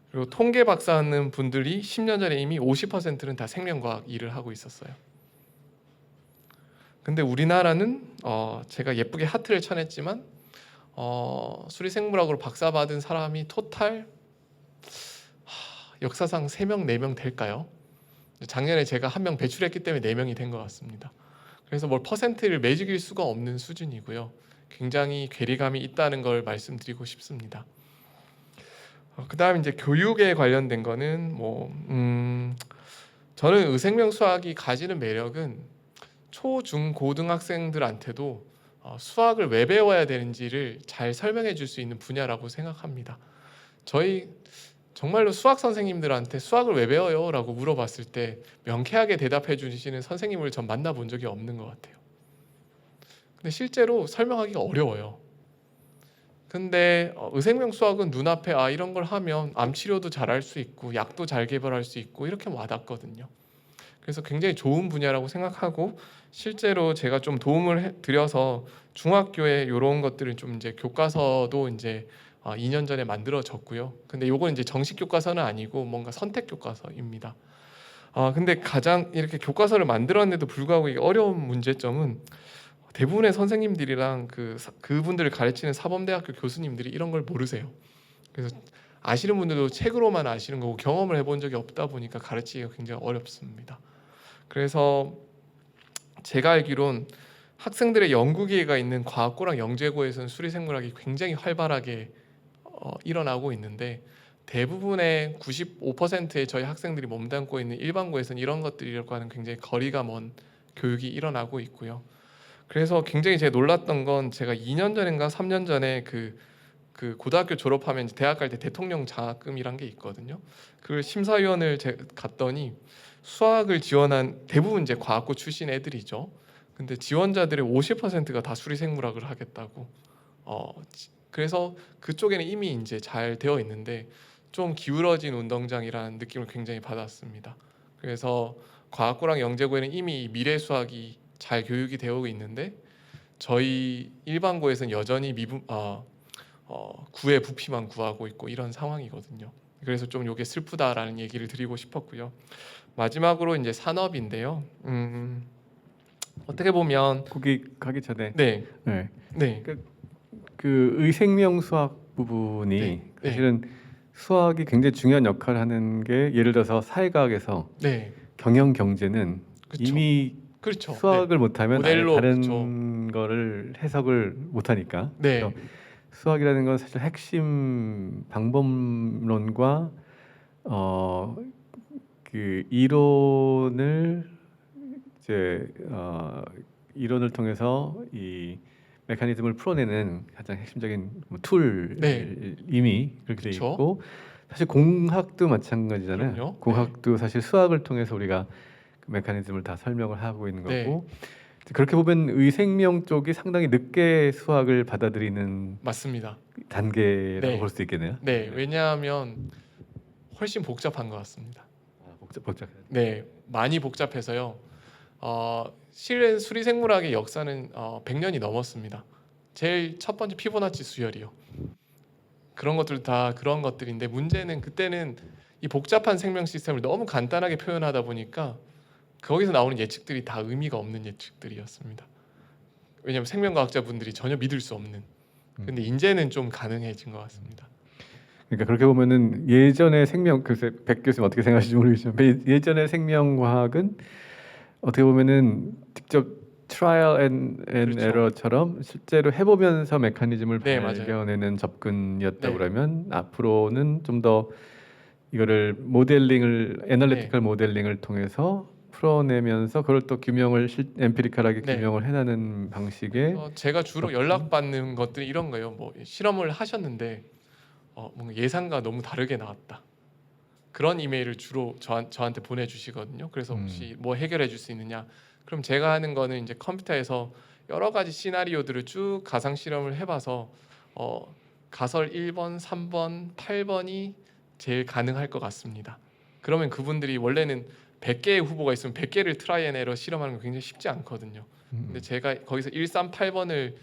그리고 통계 박사하는 분들이 10년 전에 이미 50%는 다 생명과학 일을 하고 있었어요. 근데 우리나라는 제가 예쁘게 하트를 쳐냈지만 수리생물학으로 박사 받은 사람이 토탈 역사상 3명, 4명 될까요? 작년에 제가 1명 배출했기 때문에 4명이 된 것 같습니다. 그래서 뭘 퍼센트를 매직일 수가 없는 수준이고요. 굉장히 괴리감이 있다는 걸 말씀드리고 싶습니다. 그다음 이제 교육에 관련된 거는 저는 의생명 수학이 가지는 매력은 초, 중, 고등학생들한테도 수학을 왜 배워야 되는지를 잘 설명해 줄 수 있는 분야라고 생각합니다. 저희 정말로 수학 선생님들한테 수학을 왜 배워요? 라고 물어봤을 때 명쾌하게 대답해 주시는 선생님을 전 만나본 적이 없는 것 같아요. 근데 실제로 설명하기가 어려워요. 근데 의생명 수학은 눈앞에 이런 걸 하면 암 치료도 잘할 수 있고 약도 잘 개발할 수 있고 이렇게 와닿거든요. 그래서 굉장히 좋은 분야라고 생각하고 실제로 제가 좀 도움을 드려서 중학교에 이런 것들을 좀 이제 교과서도 이제 2년 전에 만들어졌고요. 근데 요건 이제 정식 교과서는 아니고 뭔가 선택 교과서입니다. 근데 가장 이렇게 교과서를 만들었는데도 불구하고 이게 어려운 문제점은 대부분의 선생님들이랑 그분들을 가르치는 사범대학교 교수님들이 이런 걸 모르세요. 그래서 아시는 분들도 책으로만 아시는 거고 경험을 해본 적이 없다 보니까 가르치기가 굉장히 어렵습니다. 그래서 제가 알기론 학생들의 연구 기회가 있는 과학고랑 영재고에서는 수리생물학이 굉장히 활발하게 일어나고 있는데 대부분의 95%의 저희 학생들이 몸담고 있는 일반고에서는 이런 것들이라고 하는 굉장히 거리가 먼 교육이 일어나고 있고요. 그래서 굉장히 제가 놀랐던 건 제가 2년 전인가 3년 전에 그 고등학교 졸업하면 이제 대학 갈 때 대통령 장학금이란 게 있거든요. 그 심사위원을 갔더니 수학을 지원한 대부분 이제 과학고 출신 애들이죠. 근데 지원자들의 50%가 다 수리생물학을 하겠다고. 그래서 그쪽에는 이미 이제 잘 되어 있는데 좀 기울어진 운동장이라는 느낌을 굉장히 받았습니다. 그래서 과학고랑 영재고에는 이미 미래 수학이 잘 교육이 되어 있는데 저희 일반고에서는 여전히 구의 부피만 구하고 있고 이런 상황이거든요. 그래서 좀 이게 슬프다라는 얘기를 드리고 싶었고요. 마지막으로 이제 산업인데요. 어떻게 보면 거기 가기 전에 네, 네. 네, 그 의생명 수학 부분이 네, 사실은 수학이 굉장히 중요한 역할을 하는 게 예를 들어서 사회과학에서 네, 경영 경제는 그쵸. 이미 그렇죠. 수학을 못하면 아예 모델로, 다른 거를 해석을 못하니까. 네, 그래서 수학이라는 건 사실 핵심 방법론과 그 이론을 이제 이론을 통해서 이 메커니즘을 풀어내는 가장 핵심적인 툴 네. 이미 그렇게 돼 그쵸. 있고 사실 공학도 마찬가지잖아요. 그럼요. 공학도 사실 수학을 통해서 우리가 그 메커니즘을 다 설명을 하고 있는 네. 거고 그렇게 보면 의생명 쪽이 상당히 늦게 수학을 받아들이는 맞습니다. 단계라고 네. 볼 수 있겠네요. 네, 왜냐하면 훨씬 복잡한 것 같습니다. 복잡해. 네, 많이 복잡해서요. 실은 수리생물학의 역사는 100년이 넘었습니다. 제일 첫 번째 피보나치 수열이요. 그런 것들 다 그런 것들인데 문제는 그때는 이 복잡한 생명 시스템을 너무 간단하게 표현하다 보니까 거기서 나오는 예측들이 다 의미가 없는 예측들이었습니다. 왜냐하면 생명과학자분들이 전혀 믿을 수 없는. 근데 이제는 좀 가능해진 것 같습니다. 그러니까 그렇게 보면은 예전의 생명 글쎄 백 교수님 어떻게 생각하실지 모르겠지만 예전의 생명과학은 어떻게 보면은 직접 트라이얼 앤 그렇죠. 에러처럼 실제로 해보면서 메커니즘을 네, 맞아요. 발견해낸 접근이었다 네. 그러면 앞으로는 좀 더 이거를 모델링을 애널리티컬 모델링을 통해서 풀어내면서 그걸 또 규명을 엠피리컬하게 네. 규명을 해나는 방식의 제가 주로 연락받는 것들이 이런 거예요. 뭐 실험을 하셨는데 뭔가 예상과 너무 다르게 나왔다. 그런 이메일을 주로 저한테 보내주시거든요. 그래서 혹시 뭐 해결해 줄 수 있느냐? 그럼 제가 하는 거는 이제 컴퓨터에서 여러 가지 시나리오들을 쭉 가상 실험을 해봐서 가설 1번, 3번, 8번이 제일 가능할 것 같습니다. 그러면 그분들이 원래는 100개의 후보가 있으면 100개를 트라이 앤 에러 실험하는 거 굉장히 쉽지 않거든요. 근데 제가 거기서 1, 3, 8번을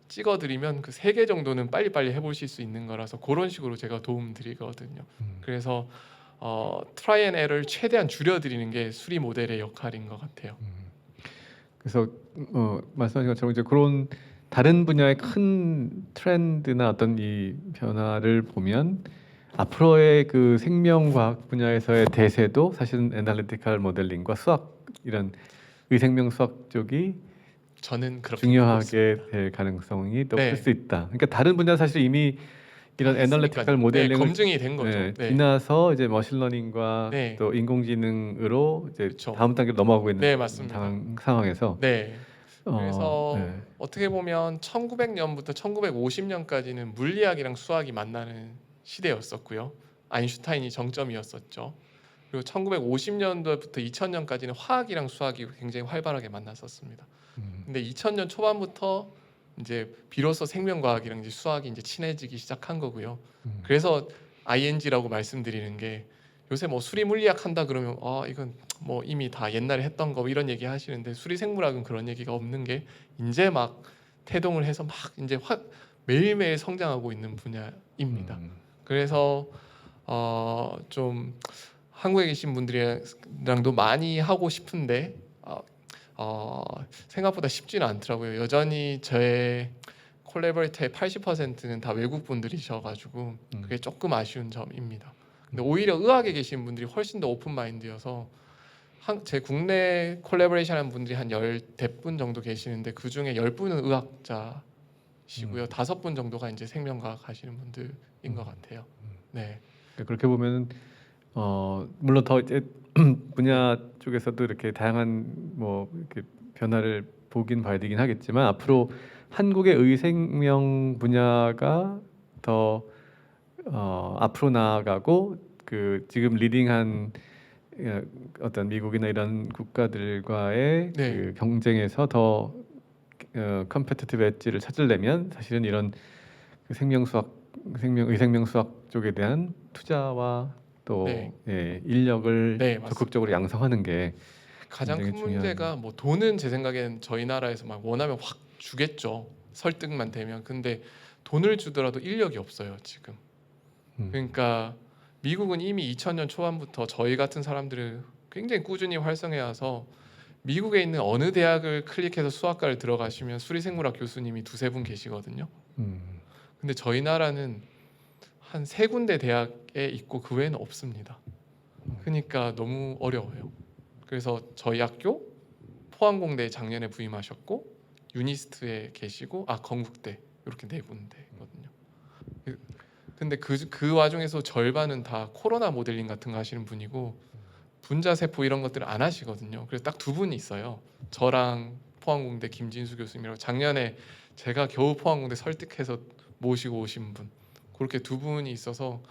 찍어드리면 그 3개 정도는 빨리빨리 해보실 수 있는 거라서 그런 식으로 제가 도움 드리거든요. 그래서 트라이 앤 에러를 최대한 줄여드리는 게 수리 모델의 역할인 것 같아요. 그래서 말씀하신 것처럼 이제 그런 다른 분야의 큰 트렌드나 어떤 이 변화를 보면 앞으로의 그 생명과학 분야에서의 대세도 사실은 애널리티컬 모델링과 수학 이런 의생명 수학 쪽이 저는 그렇게 보고 중요하게 있습니다. 될 가능성이 더 네. 클 수 있다. 그러니까 다른 분야 사실 이미 이런 애널리티컬 했으니까요. 모델링을 검증이 된 거죠. 네. 지나서 이제 머신러닝과 네. 또 인공지능으로 이제 그쵸. 다음 단계로 넘어가고 있는 네, 맞습니다. 상황에서 네. 그래서 네. 어떻게 보면 1900년부터 1950년까지는 물리학이랑 수학이 만나는 시대였었고요. 아인슈타인이 정점이었었죠. 그리고 1950년도부터 2000년까지는 화학이랑 수학이 굉장히 활발하게 만났었습니다. 근데 2000년 초반부터 이제 비로소 생명과학이랑 이제 수학이 이제 친해지기 시작한 거고요. 그래서 ING라고 말씀드리는 게 요새 뭐 수리 물리학 한다 그러면 이건 뭐 이미 다 옛날에 했던 거 이런 얘기 하시는데 수리 생물학은 그런 얘기가 없는 게 이제 막 태동을 해서 막 이제 매일매일 성장하고 있는 분야입니다. 그래서 좀 한국에 계신 분들이랑도 많이 하고 싶은데 생각보다 쉽지는 않더라고요. 여전히 저의 콜라보레이터의 80%는 다 외국 분들이셔가지고 그게 조금 아쉬운 점입니다. 근데 오히려 의학에 계신 분들이 훨씬 더 오픈 마인드여서 제 국내 콜라보레이션하는 분들이 한 10분 정도 계시는데 그 중에 10분은 의학자시고요. 5분 정도가 이제 생명과학 하시는 분들인 것 같아요. 네. 그렇게 보면 물론 더 이제 분야 쪽에서도 이렇게 다양한 뭐 이렇게 변화를 보긴 봐야 되긴 하겠지만 앞으로 한국의 의생명 분야가 더 앞으로 나아가고 그 지금 리딩한 어떤 미국이나 이런 국가들과의 네. 그 경쟁에서 더 컴페티티브 엣지를 찾으려면 사실은 이런 그 의생명수학 쪽에 대한 투자와 또 네. 인력을 네, 맞습니다. 적극적으로 양성하는 게 가장 큰 굉장히 문제가 뭐 돈은 제 생각엔 저희 나라에서 막 원하면 확 주겠죠. 설득만 되면. 근데 돈을 주더라도 인력이 없어요, 지금. 그러니까 미국은 이미 2000년 초반부터 저희 같은 사람들을 굉장히 꾸준히 활성해 와서 미국에 있는 어느 대학을 클릭해서 수학과를 들어가시면 수리생물학 교수님이 두세 분 계시거든요. 근데 저희 나라는 한 세 군데 대학에 있고 그 외에는 없습니다. 그러니까 너무 어려워요. 그래서 저희 학교 포항공대에 작년에 부임하셨고 유니스트에 계시고 건국대 이렇게 네 군데거든요. 근데 그 와중에서 절반은 다 코로나 모델링 같은 거 하시는 분이고 분자 세포 이런 것들을 안 하시거든요. 그래서 딱 두 분이 있어요. 저랑 포항공대 김진수 교수님이라고 작년에 제가 겨우 포항공대 설득해서 모시고 오신 분, 그렇게 두 분이 있어서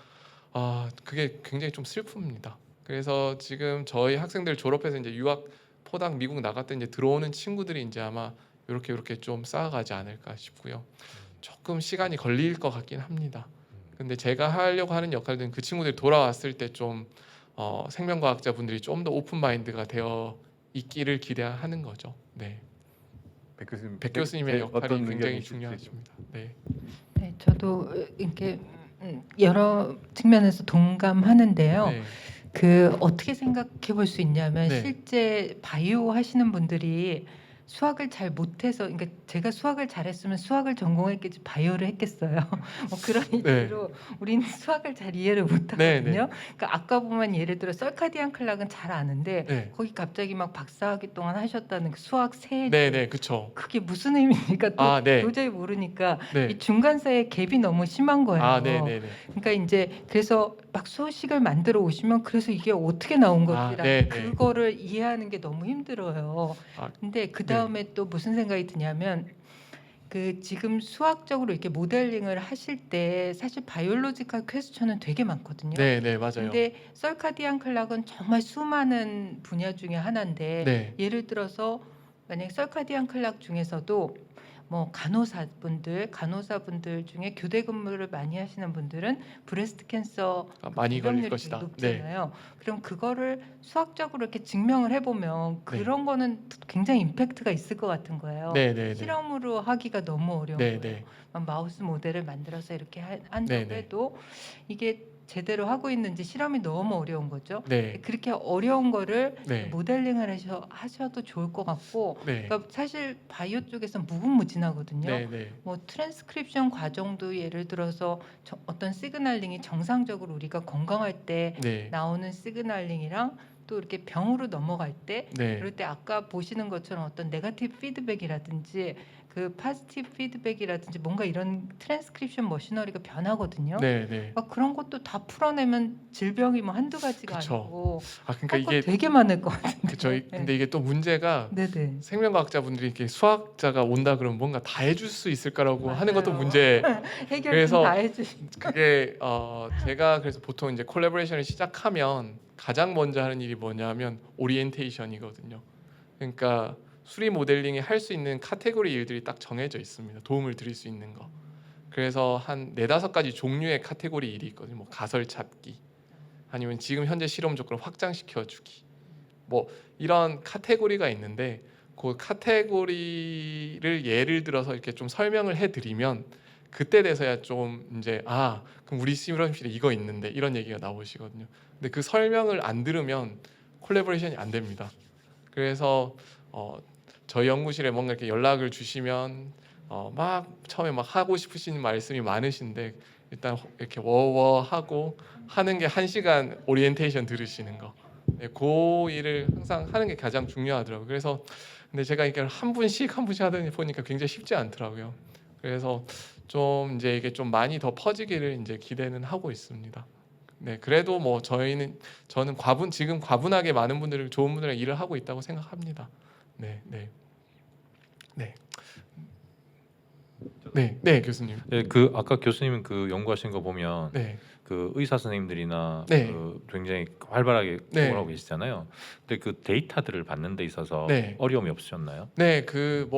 그게 굉장히 좀 슬픕니다. 그래서 지금 저희 학생들 졸업해서 이제 유학 포당 미국 나갔다 이제 들어오는 친구들이 이제 아마 이렇게 좀 쌓아가지 않을까 싶고요. 조금 시간이 걸릴 것 같긴 합니다. 근데 제가 하려고 하는 역할들은 그 친구들이 돌아왔을 때 좀 생명과학자 분들이 좀 더 오픈 마인드가 되어 있기를 기대하는 거죠. 네, 백 교수님의 역할이 굉장히 중요하십니다. 네. 네, 저도 이렇게 여러 측면에서 동감하는데요. 네. 그 어떻게 생각해 볼 수 있냐면 네. 실제 바이오 하시는 분들이 수학을 잘 못해서, 그러니까 제가 수학을 잘했으면 수학을 전공했겠지 바이오를 했겠어요. 뭐 그런 의미로 우리는 수학을 잘 이해를 못하거든요. 네, 네. 그러니까 아까 보면 예를 들어 설카디안 클락은 잘 아는데 네. 거기 갑자기 막 박사학위 동안 하셨다는 그 수학 세 네, 네, 그렇죠. 그게 무슨 의미입니까? 또 네. 도저히 모르니까 네. 이 중간 사이에 갭이 너무 심한 거예요. 네, 네, 네. 그러니까 이제 그래서 막 수식을 만들어 오시면 그래서 이게 어떻게 나온 것이라 네, 네. 그거를 이해하는 게 너무 힘들어요. 근데 그 다음에 또 무슨 생각이 드냐면 그 지금 수학적으로 이렇게 모델링을 하실 때 사실 바이올로지컬 퀘스천은 되게 많거든요. 네, 네, 맞아요. 근데 설카디안 클락은 정말 수많은 분야 중에 하나인데 네. 예를 들어서 만약 설카디안 클락 중에서도 뭐 간호사분들 중에 교대 근무를 많이 하시는 분들은 브레스트 캔서 많이 걸릴 발병률이 것이다. 되게 네. 높잖아요. 그럼 그거를 수학적으로 이렇게 증명을 해보면 네. 그런 거는 굉장히 임팩트가 있을 것 같은 거예요. 네, 네, 네. 실험으로 하기가 너무 어려운 네, 거예요. 네. 마우스 모델을 만들어서 이렇게 한다고 네, 네. 해도 이게 제대로 하고 있는지 실험이 너무 어려운 거죠. 네. 그렇게 어려운 거를 네. 모델링을 하셔도 좋을 것 같고, 네. 그러니까 사실 바이오 쪽에서 무궁무진하거든요. 네, 네. 뭐 트랜스크립션 과정도 예를 들어서 어떤 시그널링이 정상적으로 우리가 건강할 때 네. 나오는 시그널링이랑 또 이렇게 병으로 넘어갈 때 네. 그럴 때 아까 보시는 것처럼 어떤 네거티브 피드백이라든지 그 포지티브 피드백이라든지 뭔가 이런 트랜스크립션 머시너리가 변하거든요. 네, 네. 그런 것도 다 풀어내면 질병이 뭐 한두 가지가 그쵸. 아니고 그러니까 할 거 이게 되게 많을 것 같은데. 근데 이게 또 문제가 네네. 생명과학자분들이 이렇게 수학자가 온다 그러면 뭔가 다 해줄 수 있을까라고 맞아요. 하는 것도 문제. 해결 그래서 다 해주시. 그게 제가 그래서 보통 이제 콜라보레이션을 시작하면 가장 먼저 하는 일이 뭐냐면 오리엔테이션이거든요. 그러니까 수리 모델링이 할 수 있는 카테고리 일들이 딱 정해져 있습니다. 도움을 드릴 수 있는 거. 그래서 한 4-5가지 종류의 카테고리 일이 있거든요. 뭐 가설 찾기, 아니면 지금 현재 실험 조건을 확장시켜 주기, 뭐 이런 카테고리가 있는데 그 카테고리를 예를 들어서 이렇게 좀 설명을 해드리면 그때 돼서야 좀 이제 그럼 우리 실험실에 이거 있는데 이런 얘기가 나오시거든요. 근데 그 설명을 안 들으면 콜라보레이션이 안 됩니다. 그래서 저희 연구실에 뭔가 이렇게 연락을 주시면 막 처음에 막 하고 싶으신 말씀이 많으신데 일단 이렇게 워워 하고 하는 게 1시간 오리엔테이션 들으시는 거. 네, 그 일을 항상 하는 게 가장 중요하더라고요. 그래서 근데 제가 이게 한 분씩 하다 보니까 굉장히 쉽지 않더라고요. 그래서 좀 이제 이게 좀 많이 더 퍼지기를 이제 기대는 하고 있습니다. 네, 그래도 뭐 저는 지금 과분하게 많은 분들을 좋은 분들이랑 일을 하고 있다고 생각합니다. 네, 네. 네, 교수님. 네, 그 아까 교수님 그 연구하신 거 보면 네, 그 의사 선생님들이나 네. 그 굉장히 활발하게 네. 공부하고 계시잖아요. 근데 그 데이터들을 받는 데 있어서 네. 어려움이 없으셨나요? 네, 그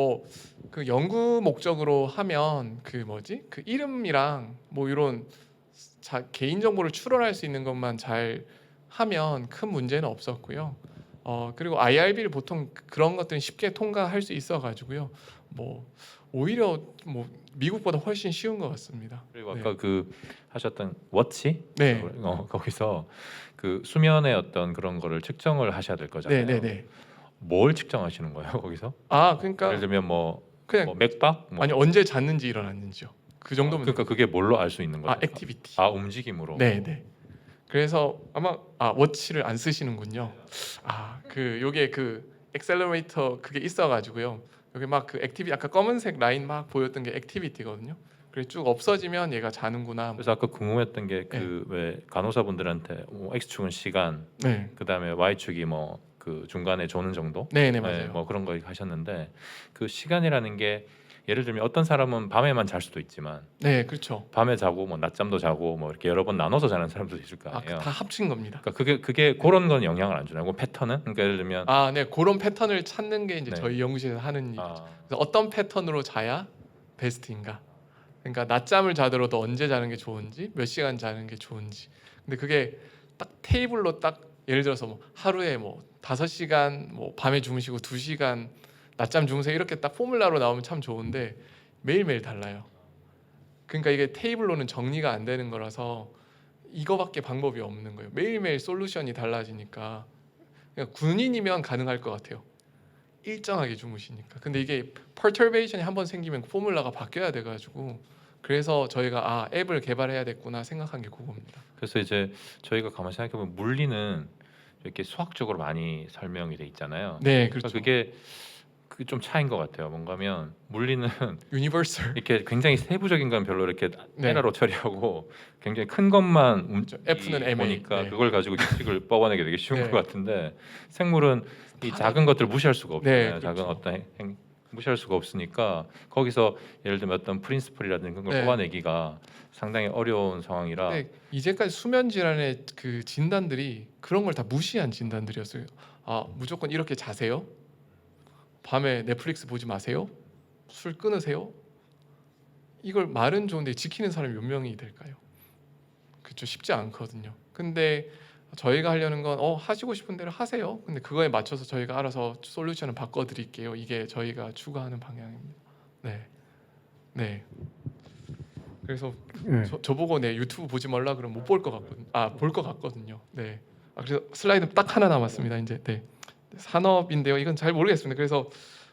연구 목적으로 하면 그 뭐지? 그 이름이랑 뭐 이런 개인 정보를 추론할 수 있는 것만 잘 하면 큰 문제는 없었고요. 그리고 IRB를 보통 그런 것들은 쉽게 통과할 수 있어 가지고요. 뭐 오히려 뭐 미국보다 훨씬 쉬운 것 같습니다. 그리고 네. 아까 그 하셨던 워치 네. 거기서 그 수면의 어떤 그런 거를 측정을 하셔야 될 거잖아요. 네. 뭘 측정하시는 거예요 거기서? 그러니까 예를 들면 뭐 그냥 맥박? 뭐. 아니 언제 잤는지 일어났는지요. 그 정도면 그러니까 그게 뭘로 알 수 있는 거죠? 액티비티. 움직임으로. 네. 그래서 아마 워치를 안 쓰시는군요. 요게 그 엑셀러레이터 그게 있어가지고요. 여기 막 그 액티비티 아까 검은색 라인 막 보였던 게 액티비티거든요. 그래 쭉 없어지면 얘가 자는구나. 그래서 아까 궁금했던 게 그 왜 간호사분들한테 뭐 X축은 시간, 네, 그다음에 Y축이 뭐 그 중간에 조는 정도, 네 맞아요. 뭐 그런 거 하셨는데 그 시간이라는 게 예를 들면 어떤 사람은 밤에만 잘 수도 있지만 네, 그렇죠. 밤에 자고 뭐 낮잠도 자고 뭐 이렇게 여러 번 나눠서 자는 사람도 있을 거 아니에요. 다 합친 겁니다. 그러니까 그게 그런 건 영향을 안 주나요? 그 패턴은? 그러니까 예를 들면 네, 그런 패턴을 찾는 게 이제 네. 저희 연구실에서 하는 일이죠. 아, 그래서 어떤 패턴으로 자야 베스트인가? 그러니까 낮잠을 자더라도 언제 자는 게 좋은지, 몇 시간 자는 게 좋은지. 근데 그게 딱 테이블로 딱 예를 들어서 뭐 하루에 뭐 5시간 뭐 밤에 주무시고 2시간 낮잠 주무세요 이렇게 딱 포뮬라로 나오면 참 좋은데 매일매일 달라요. 그러니까 이게 테이블로는 정리가 안 되는 거라서 이거밖에 방법이 없는 거예요. 매일매일 솔루션이 달라지니까 그러니까 군인이면 가능할 것 같아요. 일정하게 주무시니까. 근데 이게 perturbation이 한번 생기면 포뮬라가 바뀌어야 돼가지고 그래서 저희가 앱을 개발해야겠구나 생각한 게 그겁니다. 그래서 이제 저희가 가만히 생각해보면 물리는 이렇게 수학적으로 많이 설명이 돼 있잖아요. 네, 그러니까 그렇죠. 그게 좀 차이인 것 같아요. 뭔가면 물리는 유니버설. 이렇게 굉장히 세부적인 건 별로 이렇게 네. 에러로 처리하고 굉장히 큰 것만 그렇죠. F는 MA. 보니까 네. 그걸 가지고 규칙을 뽑아내기 되게 쉬운 네. 것 같은데 생물은 이 작은 것들을 무시할 수가 없잖아요. 네, 그렇죠. 작은 어떤 무시할 수가 없으니까 거기서 예를 들면 어떤 프린시플이라든지 그런 걸 네. 뽑아내기가 상당히 어려운 상황이라 근데 이제까지 수면 질환의 그 진단들이 그런 걸 다 무시한 진단들이었어요. 무조건 이렇게 자세요. 밤에 넷플릭스 보지 마세요. 술 끊으세요. 이걸 말은 좋은데 지키는 사람이 몇 명이 될까요? 그렇죠. 쉽지 않거든요. 근데 저희가 하려는 건 하시고 싶은 대로 하세요. 근데 그거에 맞춰서 저희가 알아서 솔루션을 바꿔 드릴게요. 이게 저희가 추구하는 방향입니다. 네. 그래서 네. 저보고 유튜브 보지 말라 그러면 못 볼 것 같거든요. 볼 것 같거든요. 네. 그래서 슬라이드 딱 하나 남았습니다. 이제 산업인데요. 이건 잘 모르겠습니다. 그래서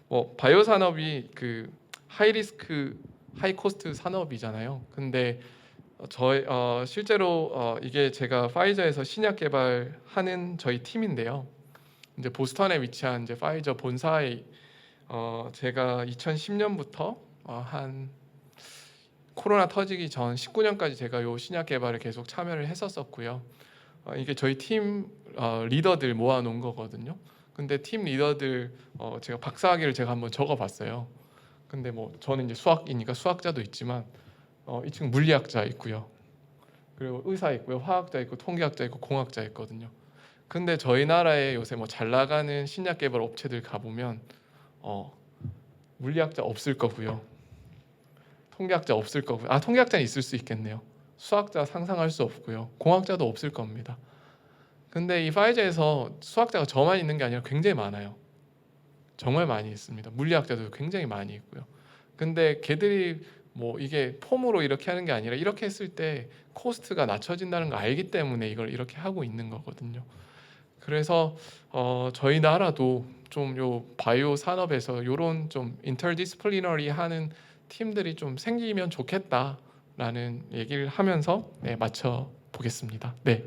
뭐 바이오 산업이 그 하이 리스크 하이 코스트 산업이잖아요. 근데 실제로 이게 제가 파이저에서 신약 개발하는 저희 팀인데요. 이제 보스턴에 위치한 이제 파이저 본사에 제가 2010년부터 한 코로나 터지기 전 19년까지 제가 요 신약 개발에 계속 참여를 했었었고요. 이게 저희 팀 리더들 모아놓은 거거든요. 근데 팀 리더들 제가 박사학위를 제가 한번 적어봤어요. 근데 뭐 저는 이제 수학이니까 수학자도 있지만 이 친구 물리학자 있고요. 그리고 의사 있고요, 화학자 있고, 통계학자 있고, 공학자 있거든요. 근데 저희 나라에 요새 뭐 잘 나가는 신약 개발 업체들 가보면 물리학자 없을 거고요. 통계학자 없을 거고요. 통계학자는 있을 수 있겠네요. 수학자 상상할 수 없고요. 공학자도 없을 겁니다. 근데 이 파이저에서 수학자가 저만 있는 게 아니라 굉장히 많아요. 정말 많이 있습니다. 물리학자도 굉장히 많이 있고요. 근데 걔들이 뭐 이게 폼으로 이렇게 하는 게 아니라 이렇게 했을 때 코스트가 낮춰진다는 거 알기 때문에 이걸 이렇게 하고 있는 거거든요. 그래서 저희 나라도 좀 요 바이오 산업에서 요런 좀 인터디스플리너리 하는 팀들이 좀 생기면 좋겠다라는 얘기를 하면서 맞춰 보겠습니다. 네.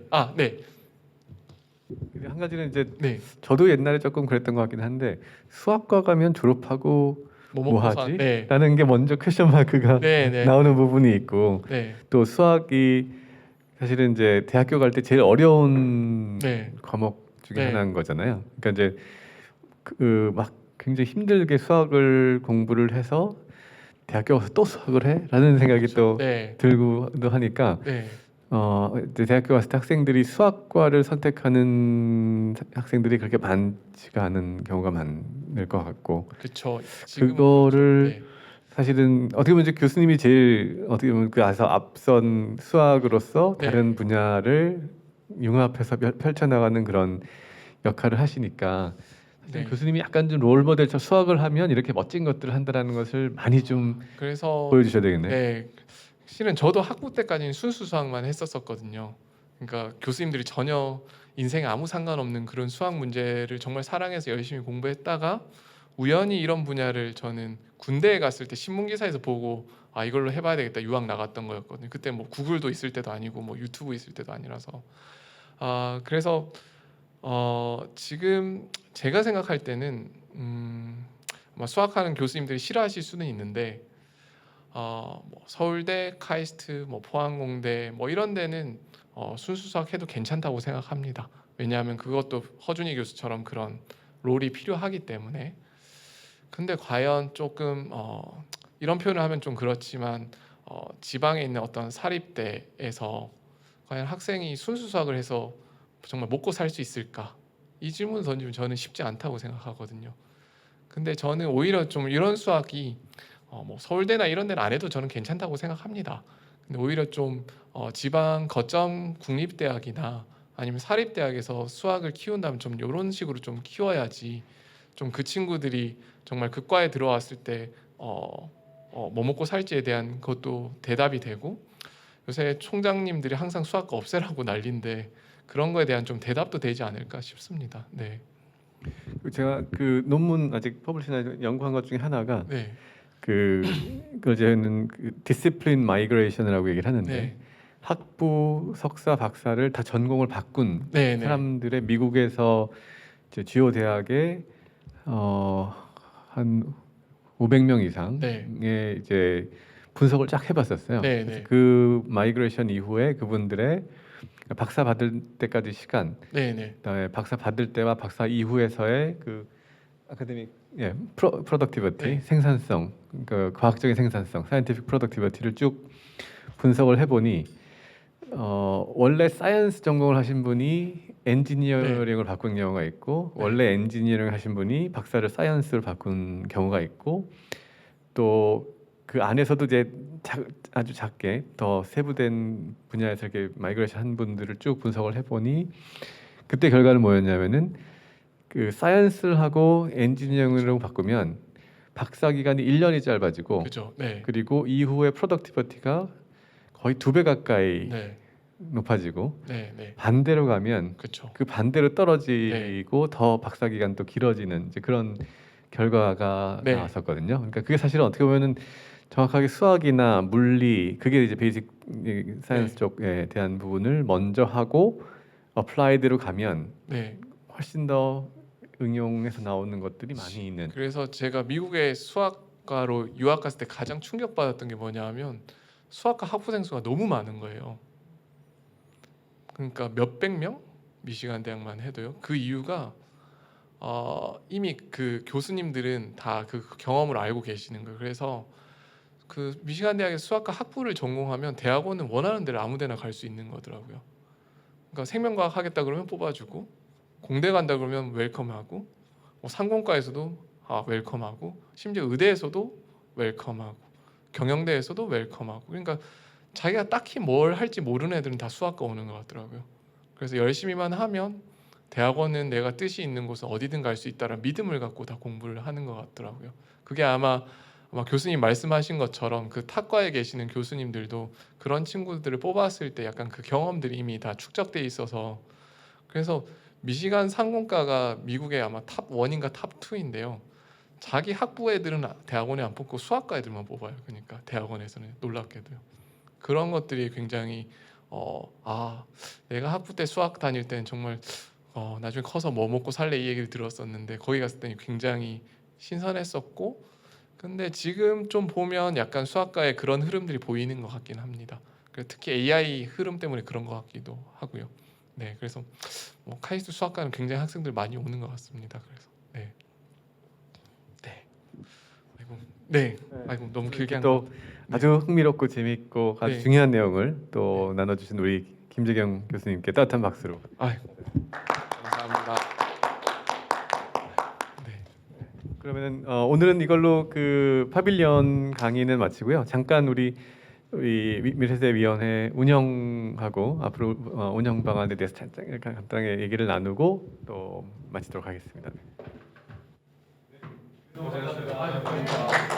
근데 한 가지는 이제 네. 저도 옛날에 조금 그랬던 것 같긴 한데 수학과 가면 졸업하고 뭐 하지? 네. 라는 게 먼저 퀘션 마크가 네. 나오는 부분이 있고 네. 또 수학이 사실은 이제 대학교 갈 때 제일 어려운 네. 과목 중에 네. 하나인 거잖아요. 그러니까 이제 막 굉장히 힘들게 수학을 공부를 해서 대학교 가서 또 수학을 해? 라는 생각이 또 네, 들고도 하니까 네, 이제 대학교 갔을 때 학생들이 수학과를 선택하는 학생들이 그렇게 많지가 않은 경우가 많을 것 같고 그렇죠. 그거를 사실은 어떻게 보면 이제 교수님이 제일 어떻게 보면 그 앞선 수학으로서 네. 다른 분야를 융합해서 펼쳐나가는 그런 역할을 하시니까 사실 네. 교수님이 약간 좀 롤모델처럼 수학을 하면 이렇게 멋진 것들을 한다라는 것을 많이 좀 그래서 보여주셔야 되겠네요. 네, 실은 저도 학부 때까지는 순수 수학만 했었거든요. 그러니까 교수님들이 전혀 인생에 아무 상관없는 그런 수학 문제를 정말 사랑해서 열심히 공부했다가 우연히 이런 분야를 저는 군대에 갔을 때 신문 기사에서 보고 아 이걸로 해봐야 되겠다 유학 나갔던 거였거든요. 그때 뭐 구글도 있을 때도 아니고 뭐 유튜브 있을 때도 아니라서 그래서 지금 제가 생각할 때는 아마 수학하는 교수님들이 싫어하실 수는 있는데 뭐 서울대, 카이스트, 뭐 포항공대 뭐 이런 데는 순수 수학 해도 괜찮다고 생각합니다. 왜냐하면 그것도 허준희 교수처럼 그런 롤이 필요하기 때문에. 근데 과연 조금 이런 표현을 하면 좀 그렇지만 지방에 있는 어떤 사립대에서 과연 학생이 순수 수학을 해서 정말 먹고 살 수 있을까? 이 질문을 던지면 저는 쉽지 않다고 생각하거든요. 근데 저는 오히려 좀 이런 수학이 뭐 서울대나 이런 데는 안 해도 저는 괜찮다고 생각합니다. 근데 오히려 좀 지방 거점 국립대학이나 아니면 사립대학에서 수학을 키운다면 좀 이런 식으로 좀 키워야지 좀 그 친구들이 정말 그 과에 들어왔을 때 뭐 먹고 살지에 대한 것도 대답이 되고 요새 총장님들이 항상 수학과 없애라고 난리인데 그런 거에 대한 좀 대답도 되지 않을까 싶습니다. 네, 제가 그 논문 아직 퍼블리시나 연구한 것 중에 하나가 네, 저는 그 디시플린 마이그레이션이라고 얘기를 하는데 네, 학부, 석사, 박사를 다 전공을 바꾼 네, 네, 사람들의 미국에서 이제 주요 대학에 한 500명 이상의 네. 이제 분석을 쫙 해봤었어요. 네, 그래서 네. 그 마이그레이션 이후에 그분들의 박사 받을 때까지 시간, 네, 네, 그다음에 박사 받을 때와 박사 이후에서의 그 아카데믹 프로덕티비티 네. 생산성, 그 과학적인 생산성, 사이언티픽 프로덕티비티를 쭉 분석을 해보니 원래 사이언스 전공을 하신 분이 엔지니어링을 바꾼 경우가 있고 네. 원래 엔지니어링 하신 분이 박사를 사이언스로 바꾼 경우가 있고 또 그 안에서도 이제 아주 작게 더 세부된 분야에서 이렇게 마이그레이션 한 분들을 쭉 분석을 해보니 그때 결과는 뭐였냐면은 그 사이언스를 하고 엔지니어링으로 바꾸면 박사 기간이 1년이 짧아지고 그죠. 네, 그리고 이후에 프로덕티비티가 거의 2배 가까이 네, 높아지고 네, 네. 반대로 가면 그렇죠. 그 반대로 떨어지고 더 박사 기간도 길어지는 이제 그런 결과가 네. 나왔었거든요. 그러니까 그게 사실은 어떻게 보면은 정확하게 수학이나 물리 그게 이제 베이직 사이언스 네. 쪽에 대한 부분을 먼저 하고 어플라이드로 가면 네. 훨씬 더 응용해서 나오는 것들이 많이 있는. 그래서 제가 미국의 수학과로 유학 갔을 때 가장 충격받았던 게 뭐냐면 수학과 학부생 수가 너무 많은 거예요. 그러니까 몇백 명 미시간 대학만 해도요. 그 이유가 이미 그 교수님들은 다 그 경험을 알고 계시는 거예요. 그래서 그 미시간 대학의 수학과 학부를 전공하면 대학원은 원하는 데를 아무데나 갈 수 있는 거더라고요. 그러니까 생명과학 하겠다 그러면 뽑아주고 공대 간다 그러면 웰컴하고 뭐 상공과에서도 웰컴하고 심지어 의대에서도 웰컴하고 경영대에서도 웰컴하고 그러니까 자기가 딱히 뭘 할지 모르는 애들은 다 수학과 오는 것 같더라고요. 그래서 열심히만 하면 대학원은 내가 뜻이 있는 곳은 어디든 갈 수 있다는 믿음을 갖고 다 공부를 하는 것 같더라고요. 그게 아마 교수님 말씀하신 것처럼 그 탁과에 계시는 교수님들도 그런 친구들을 뽑았을 때 약간 그 경험들이 이미 다 축적돼 있어서 그래서 미시간 상공과가 미국의 아마 탑 1인가 탑 2인데요. 자기 학부 애들은 대학원에 안 뽑고 수학과 애들만 뽑아요. 그러니까 대학원에서는 놀랍게도요. 그런 것들이 굉장히 내가 학부 때 수학 다닐 때는 정말 나중에 커서 뭐 먹고 살래 이 얘기를 들었었는데 거기 갔을 때는 굉장히 신선했었고 근데 지금 좀 보면 약간 수학과의 그런 흐름들이 보이는 것 같긴 합니다. 특히 AI 흐름 때문에 그런 것 같기도 하고요. 네, 그래서 카이스트 수학과는 굉장히 학생들 많이 오는 것 같습니다. 그래서 네. 네. 아이고 너무 길게 한 또 아주 흥미롭고 재미있고 아주 네. 중요한 내용을 또 나눠주신 우리 김재경 교수님께 따뜻한 박수로. 아이고 감사합니다. 그러면은 오늘은 이걸로 그 파빌리언 강의는 마치고요. 잠깐 우리 미래세대위원회 운영하고 앞으로 운영 방안에 대해서 간단하게 얘기를 나누고 또 마치도록 하겠습니다. 고생하셨습니다.